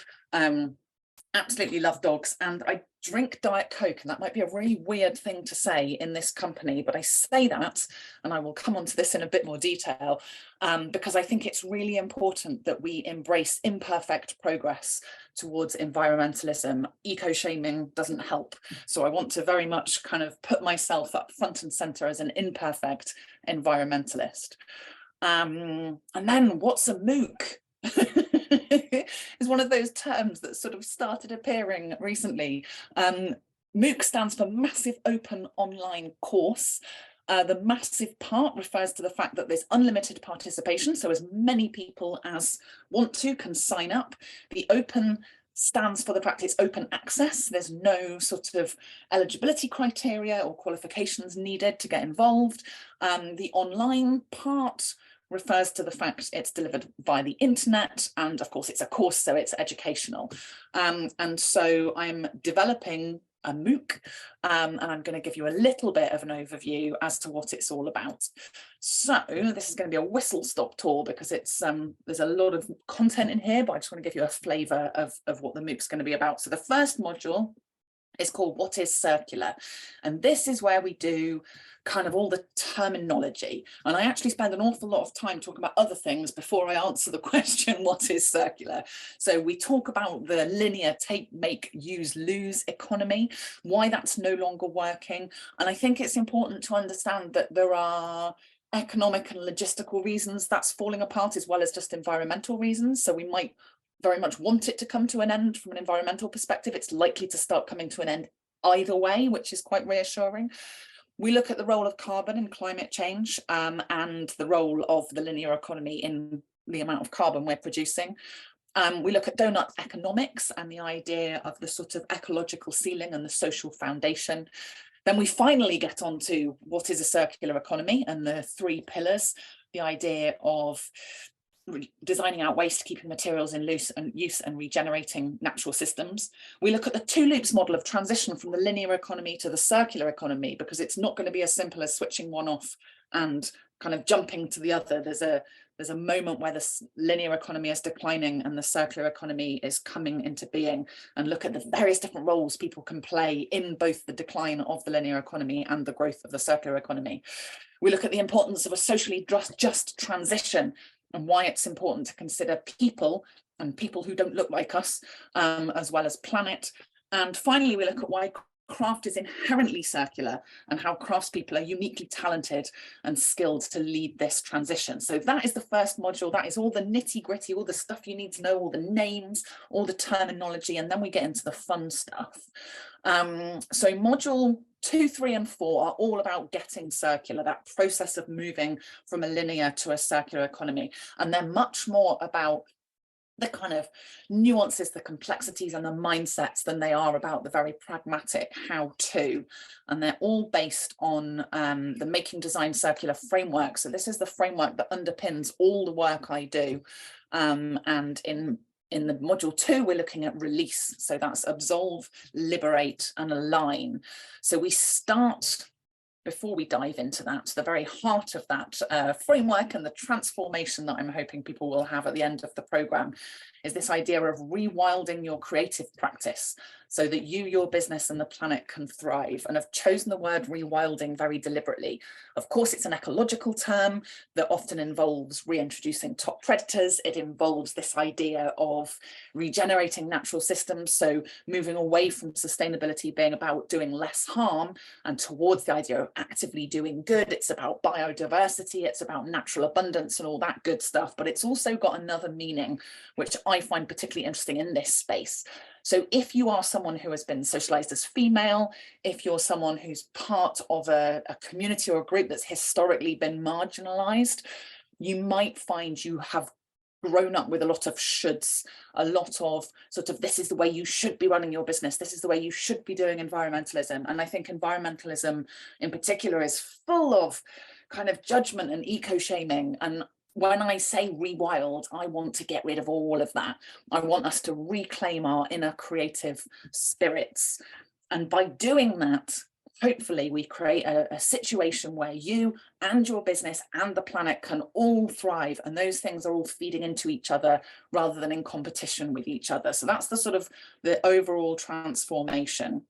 Absolutely love dogs, and I drink Diet Coke, and that might be a really weird thing to say in this company, but I say that, and I will come on to this in a bit more detail, because I think it's really important that we embrace imperfect progress towards environmentalism. Eco-shaming doesn't help, so I want to very much kind of put myself up front and centre as an imperfect environmentalist. And then what's a MOOC? Is one of those terms that sort of started appearing recently. MOOC stands for Massive Open Online Course. The massive part refers to the fact that there's unlimited participation, so as many people as want to can sign up. The open stands for the fact it's open access. There's no sort of eligibility criteria or qualifications needed to get involved. The online part refers to the fact it's delivered via the internet, and of course it's a course, so it's educational. And so I'm developing a MOOC, and I'm going to give you a little bit of an overview as to what it's all about. So this is going to be a whistle-stop tour because it's there's a lot of content in here, but I just want to give you a flavour of what the MOOC is going to be about. So the first module is called What is Circular? And this is where we do kind of all the terminology. And I actually spend an awful lot of time talking about other things before I answer the question, what is circular? So we talk about the linear take, make, use, lose economy, why that's no longer working. And I think it's important to understand that there are economic and logistical reasons that's falling apart, as well as just environmental reasons. So we might very much want it to come to an end from an environmental perspective. It's likely to start coming to an end either way, which is quite reassuring. We look at the role of carbon in climate change, and the role of the linear economy in the amount of carbon we're producing. We look at donut economics and the idea of the sort of ecological ceiling and the social foundation. Then we finally get on to what is a circular economy and the three pillars, the idea of designing out waste, keeping materials in use and regenerating natural systems. We look at the two loops model of transition from the linear economy to the circular economy, because it's not going to be as simple as switching one off and kind of jumping to the other. There's a moment where the linear economy is declining and the circular economy is coming into being, and look at the various different roles people can play in both the decline of the linear economy and the growth of the circular economy. We look at the importance of a socially just transition, and why it's important to consider people and people who don't look like us, as well as planet. And finally, we look at why craft is inherently circular and how craftspeople are uniquely talented and skilled to lead this transition. So that is the first module. That is all the nitty-gritty, all the stuff you need to know, all the names, all the terminology, and then we get into the fun stuff. So module 2, 3, and 4 are all about getting circular, that process of moving from a linear to a circular economy. And they're much more about the kind of nuances, the complexities and the mindsets than they are about the very pragmatic how-to. And they're all based on the Making Design Circular framework. So this is the framework that underpins all the work I do. And in the module 2, we're looking at release. So that's absolve, liberate, and align. So we start, before we dive into that, the very heart of that framework and the transformation that I'm hoping people will have at the end of the programme is this idea of rewilding your creative practice so that you, your business and the planet can thrive. And I've chosen the word rewilding very deliberately. Of course, it's an ecological term that often involves reintroducing top predators. It involves this idea of regenerating natural systems, so moving away from sustainability being about doing less harm and towards the idea about actively doing good, it's about biodiversity, it's about natural abundance and all that good stuff, but it's also got another meaning, which I find particularly interesting in this space. So if you are someone who has been socialized as female, if you're someone who's part of a community or a group that's historically been marginalized, you might find you have grown up with a lot of shoulds, a lot of sort of, this is the way you should be running your business, this is the way you should be doing environmentalism. And I think environmentalism in particular is full of kind of judgment and eco-shaming. And when I say rewild, I want to get rid of all of that. I want us to reclaim our inner creative spirits. And by doing that, hopefully we create a situation where you and your business and the planet can all thrive, and those things are all feeding into each other rather than in competition with each other. So that's the sort of the overall transformation.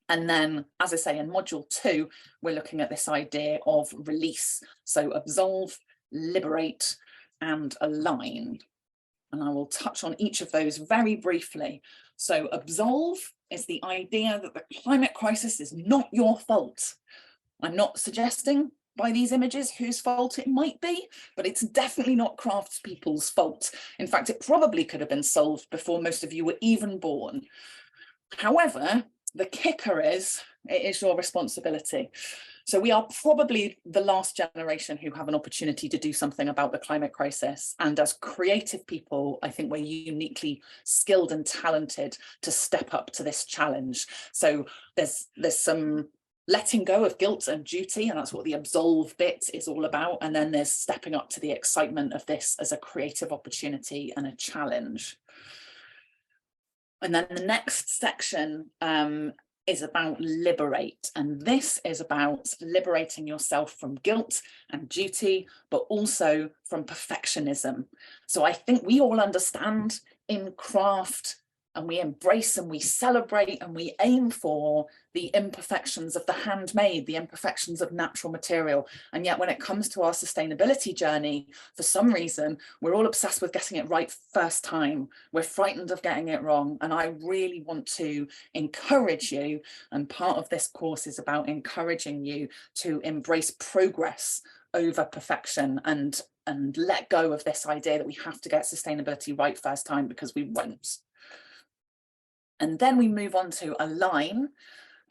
And then, as I say, in module 2, we're looking at this idea of release. So absolve, liberate, and align. And I will touch on each of those very briefly. So absolve is the idea that the climate crisis is not your fault. I'm not suggesting by these images whose fault it might be, but it's definitely not craftspeople's fault. In fact, it probably could have been solved before most of you were even born. However, the kicker is, it is your responsibility. So we are probably the last generation who have an opportunity to do something about the climate crisis. And as creative people, I think we're uniquely skilled and talented to step up to this challenge. So there's some letting go of guilt and duty, and that's what the absolve bit is all about. And then there's stepping up to the excitement of this as a creative opportunity and a challenge. And then the next section is about liberate, and this is about liberating yourself from guilt and duty, but also from perfectionism. So I think we all understand in craft, and we embrace and we celebrate and we aim for the imperfections of the handmade, the imperfections of natural material. And yet when it comes to our sustainability journey, for some reason, we're all obsessed with getting it right first time. We're frightened of getting it wrong. And I really want to encourage you, and part of this course is about encouraging you to embrace progress over perfection and let go of this idea that we have to get sustainability right first time, because we won't. And then we move on to align.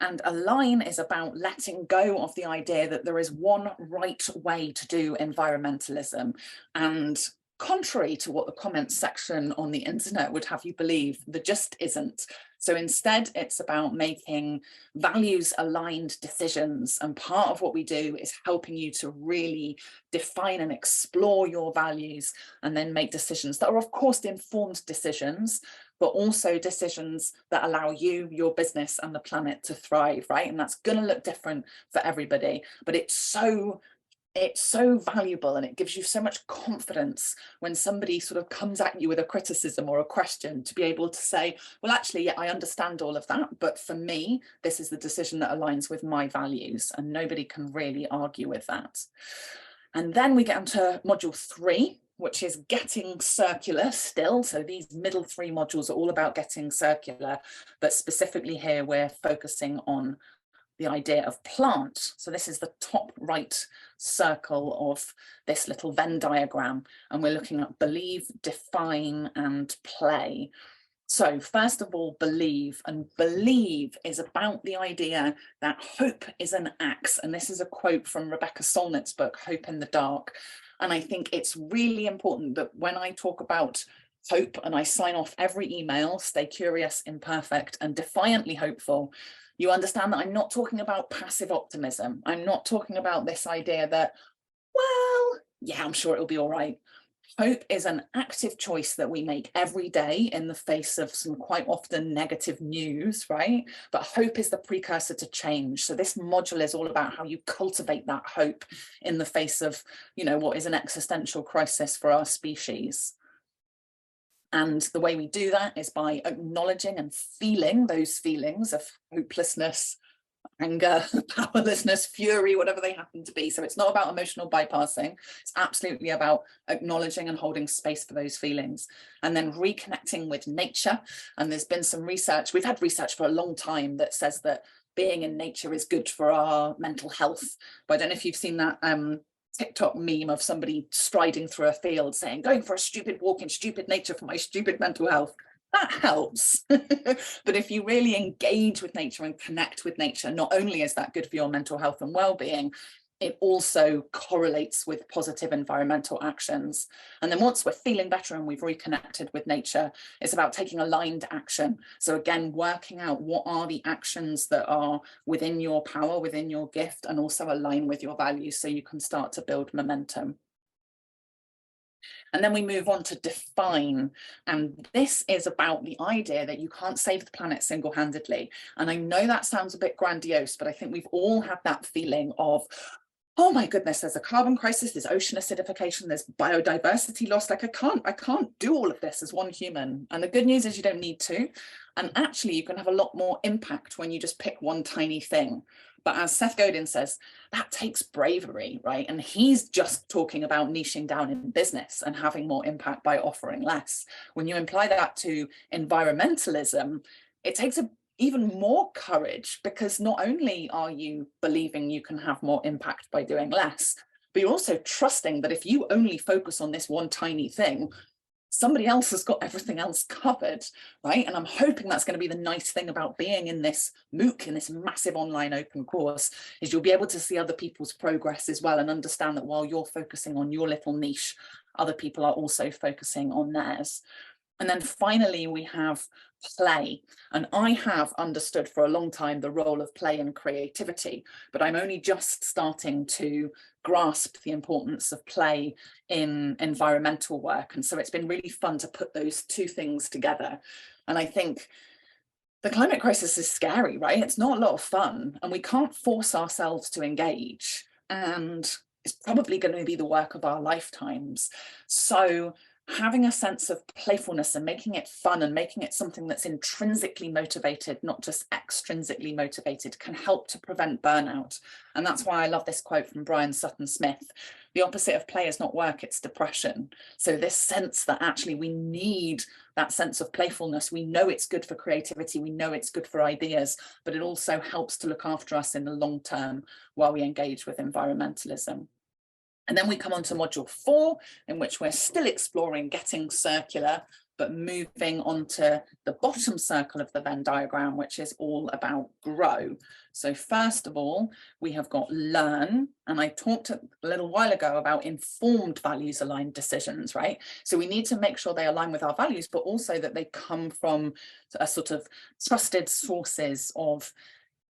And align is about letting go of the idea that there is one right way to do environmentalism. And contrary to what the comments section on the internet would have you believe, there just isn't. So instead, it's about making values aligned decisions. And part of what we do is helping you to really define and explore your values, and then make decisions that are, of course, informed decisions, but also decisions that allow you, your business, and the planet to thrive, right? And that's going to look different for everybody, but it's so valuable, and it gives you so much confidence when somebody sort of comes at you with a criticism or a question, to be able to say, well, actually, yeah, I understand all of that, but for me, this is the decision that aligns with my values, and nobody can really argue with that. And then we get into module 3, which is getting circular still. So these middle 3 modules are all about getting circular, but specifically here, we're focusing on the idea of plant. So this is the top right circle of this little Venn diagram, and we're looking at believe, define, and play. So first of all, believe, and believe is about the idea that hope is an axe. And this is a quote from Rebecca Solnit's book, Hope in the Dark. And I think it's really important that when I talk about hope, and I sign off every email, stay curious, imperfect, and defiantly hopeful, you understand that I'm not talking about passive optimism. I'm not talking about this idea that, well, yeah, I'm sure it'll be all right. Hope is an active choice that we make every day in the face of some quite often negative news, right? But hope is the precursor to change. So this module is all about how you cultivate that hope in the face of, you know, what is an existential crisis for our species. And the way we do that is by acknowledging and feeling those feelings of hopelessness, anger, powerlessness, fury, whatever they happen to be. So it's not about emotional bypassing. It's absolutely about acknowledging and holding space for those feelings, and then reconnecting with nature. And there's been some research, we've had research for a long time, that says that being in nature is good for our mental health. But I don't know if you've seen that TikTok meme of somebody striding through a field saying, going for a stupid walk in stupid nature for my stupid mental health. That helps. But if you really engage with nature and connect with nature, not only is that good for your mental health and well-being, it also correlates with positive environmental actions. And then once we're feeling better and we've reconnected with nature, it's about taking aligned action. So again, working out what are the actions that are within your power, within your gift, and also align with your values so you can start to build momentum. And then we move on to define. And this is about the idea that you can't save the planet single-handedly. And I know that sounds a bit grandiose, but I think we've all had that feeling of, oh my goodness, there's a carbon crisis, there's ocean acidification, there's biodiversity loss. Like I can't do all of this as one human. And the good news is you don't need to. And actually you can have a lot more impact when you just pick one tiny thing. But as Seth Godin says, that takes bravery, right? And he's just talking about niching down in business and having more impact by offering less. When you apply that to environmentalism, it takes even more courage, because not only are you believing you can have more impact by doing less, but you're also trusting that if you only focus on this one tiny thing, somebody else has got everything else covered, right? And I'm hoping that's going to be the nice thing about being in this MOOC, in this massive online open course, is you'll be able to see other people's progress as well and understand that while you're focusing on your little niche, other people are also focusing on theirs. And then finally, we have play. And I have understood for a long time the role of play and creativity, but I'm only just starting to grasp the importance of play in environmental work. And so it's been really fun to put those two things together. And I think the climate crisis is scary, right? It's not a lot of fun, and we can't force ourselves to engage. And it's probably going to be the work of our lifetimes. So having a sense of playfulness and making it fun and making it something that's intrinsically motivated, not just extrinsically motivated, can help to prevent burnout. And that's why I love this quote from Brian Sutton Smith. The opposite of play is not work, it's depression. So this sense that actually we need that sense of playfulness. We know it's good for creativity, we know it's good for ideas, but it also helps to look after us in the long term while we engage with environmentalism. And then we come on to module 4, in which we're still exploring getting circular, but moving on to the bottom circle of the Venn diagram, which is all about grow. So first of all, we have got learn. And I talked a little while ago about informed values aligned decisions, right? So we need to make sure they align with our values, but also that they come from a sort of trusted sources of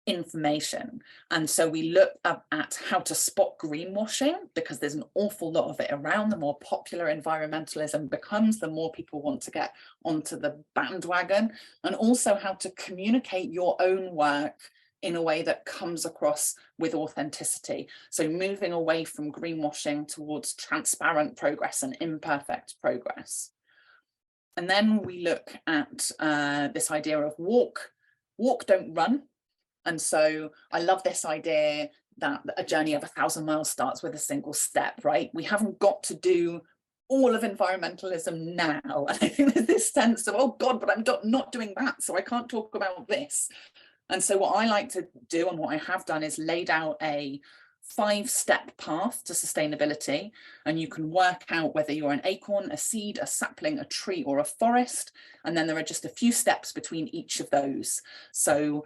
information. And so we look at how to spot greenwashing, because there's an awful lot of it around. The more popular environmentalism becomes, the more people want to get onto the bandwagon, and also how to communicate your own work in a way that comes across with authenticity. So moving away from greenwashing towards transparent progress and imperfect progress. And then we look at this idea of walk, don't run. And so I love this idea that a journey of 1,000 miles starts with a single step, right? We haven't got to do all of environmentalism now. And I think there's this sense of, oh God, but I'm not doing that, so I can't talk about this. And so what I like to do, and what I have done, is laid out a 5-step path to sustainability. And you can work out whether you're an acorn, a seed, a sapling, a tree, or a forest. And then there are just a few steps between each of those. So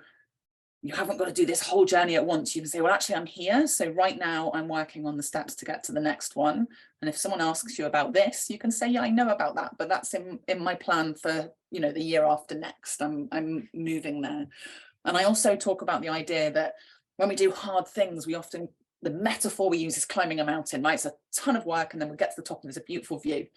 you haven't got to do this whole journey at once. You can say, well, actually, I'm here. So right now I'm working on the steps to get to the next one. And if someone asks you about this, you can say, yeah, I know about that, but that's in my plan for, you know, the year after next. I'm moving there. And I also talk about the idea that when we do hard things, we often, the metaphor we use is climbing a mountain, right? It's a ton of work, and then we get to the top and there's a beautiful view.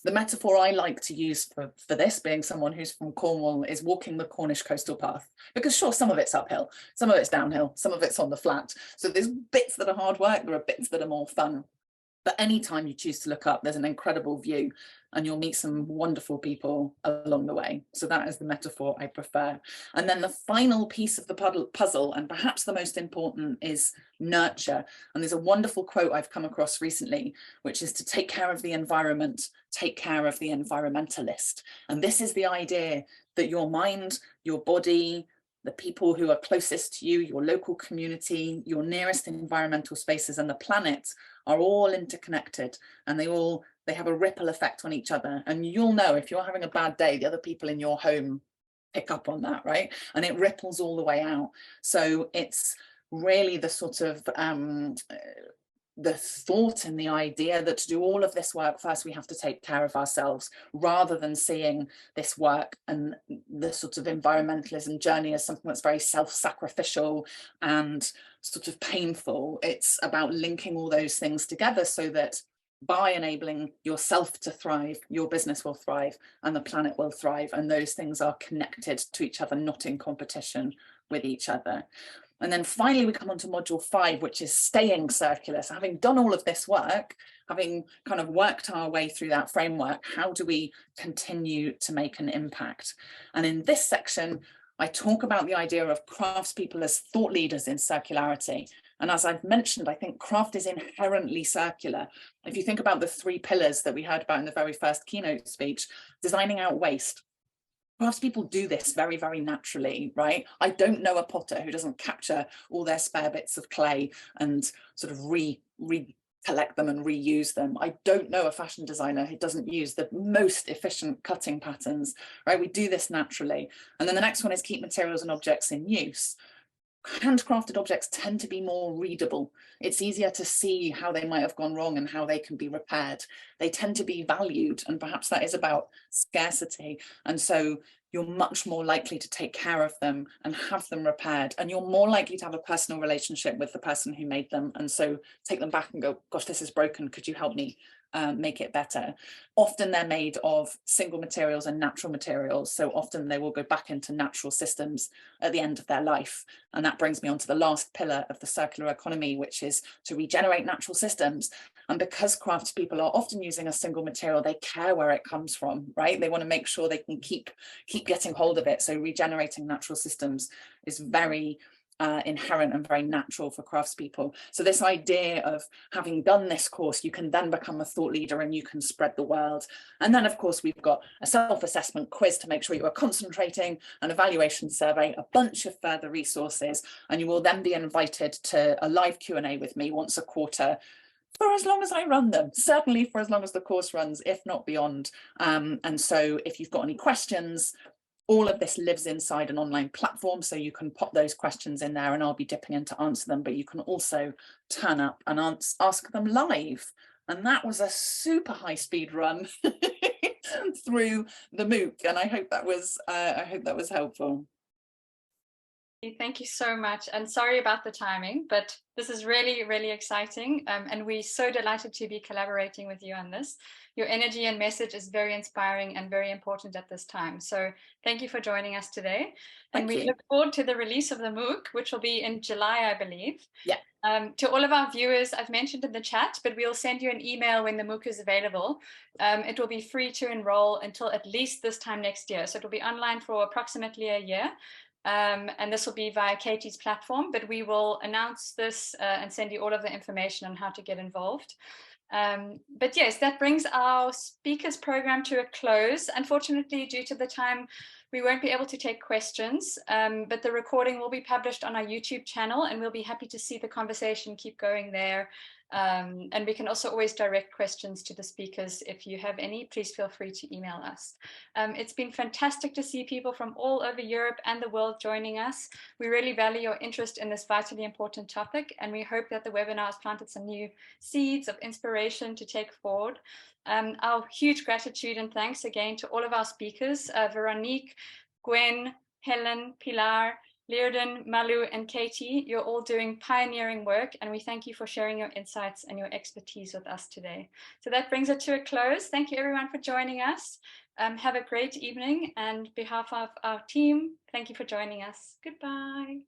The metaphor I like to use for this, being someone who's from Cornwall, is walking the Cornish coastal path. Because sure, some of it's uphill, some of it's downhill, some of it's on the flat. So there's bits that are hard work, there are bits that are more fun. But anytime you choose to look up, there's an incredible view, and you'll meet some wonderful people along the way. So that is the metaphor I prefer. And then the final piece of the puzzle, and perhaps the most important, is nurture. And there's a wonderful quote I've come across recently, which is to take care of the environment, take care of the environmentalist. And this is the idea that your mind, your body, the people who are closest to you, your local community, your nearest environmental spaces, and the planet are all interconnected, and they have a ripple effect on each other. And you'll know if you're having a bad day, the other people in your home pick up on that, right? And it ripples all the way out. So it's really the sort of the thought and the idea that to do all of this work, first we have to take care of ourselves, rather than seeing this work and the sort of environmentalism journey as something that's very self-sacrificial and sort of painful. It's about linking all those things together so that by enabling yourself to thrive, your business will thrive and the planet will thrive, and those things are connected to each other, not in competition with each other. And then finally, we come on to module 5, which is staying circular. So having done all of this work, having kind of worked our way through that framework, how do we continue to make an impact? And in this section, I talk about the idea of craftspeople as thought leaders in circularity. And as I've mentioned, I think craft is inherently circular. If you think about the 3 pillars that we heard about in the very first keynote speech, designing out waste, craftspeople do this very, very naturally, right? I don't know a potter who doesn't capture all their spare bits of clay and sort of collect them and reuse them. I don't know a fashion designer who doesn't use the most efficient cutting patterns, right? We do this naturally. And then the next one is keep materials and objects in use. Handcrafted objects tend to be more readable. It's easier to see how they might have gone wrong and how they can be repaired. They tend to be valued, and perhaps that is about scarcity. And so you're much more likely to take care of them and have them repaired. And you're more likely to have a personal relationship with the person who made them. And so take them back and go, gosh, this is broken. Could you help me make it better? Often they're made of single materials and natural materials. So often they will go back into natural systems at the end of their life. And that brings me on to the last pillar of the circular economy, which is to regenerate natural systems. And because craftspeople are often using a single material, they care where it comes from, right? They want to make sure they can keep getting hold of it. So regenerating natural systems is very inherent and very natural for craftspeople. So this idea of having done this course, you can then become a thought leader and you can spread the word. And then of course we've got a self-assessment quiz to make sure you are concentrating, an evaluation survey, a bunch of further resources, and you will then be invited to a live Q&A with me once a quarter, for as long as I run them, certainly for as long as the course runs, if not beyond. And so if you've got any questions, all of this lives inside an online platform, so you can pop those questions in there and I'll be dipping in to answer them, but you can also turn up and ask them live. And that was a super high speed run through the MOOC, and I hope that was helpful. Thank you so much, and sorry about the timing, but this is really, really exciting, and we're so delighted to be collaborating with you on this. Your energy and message is very inspiring and very important at this time. So thank you for joining us today. And we look forward to the release of the MOOC, which will be in July, I believe. Yeah. To all of our viewers, I've mentioned in the chat, but we'll send you an email when the MOOC is available. It will be free to enroll until at least this time next year. So it will be online for approximately a year. And this will be via Katie's platform, but we will announce this and send you all of the information on how to get involved. But yes, that brings our speakers program to a close. Unfortunately, due to the time, we won't be able to take questions, but the recording will be published on our YouTube channel, and we'll be happy to see the conversation keep going there. And we can also always direct questions to the speakers. If you have any, please feel free to email us. It's been fantastic to see people from all over Europe and the world joining us. We really value your interest in this vitally important topic, and we hope that the webinar has planted some new seeds of inspiration to take forward. Our huge gratitude and thanks again to all of our speakers, Véronique, Gwen, Helen, Pilar, Liadain, Malú, and Katie. You're all doing pioneering work, and we thank you for sharing your insights and your expertise with us today. So that brings it to a close. Thank you everyone for joining us. Have a great evening, and on behalf of our team, thank you for joining us. Goodbye.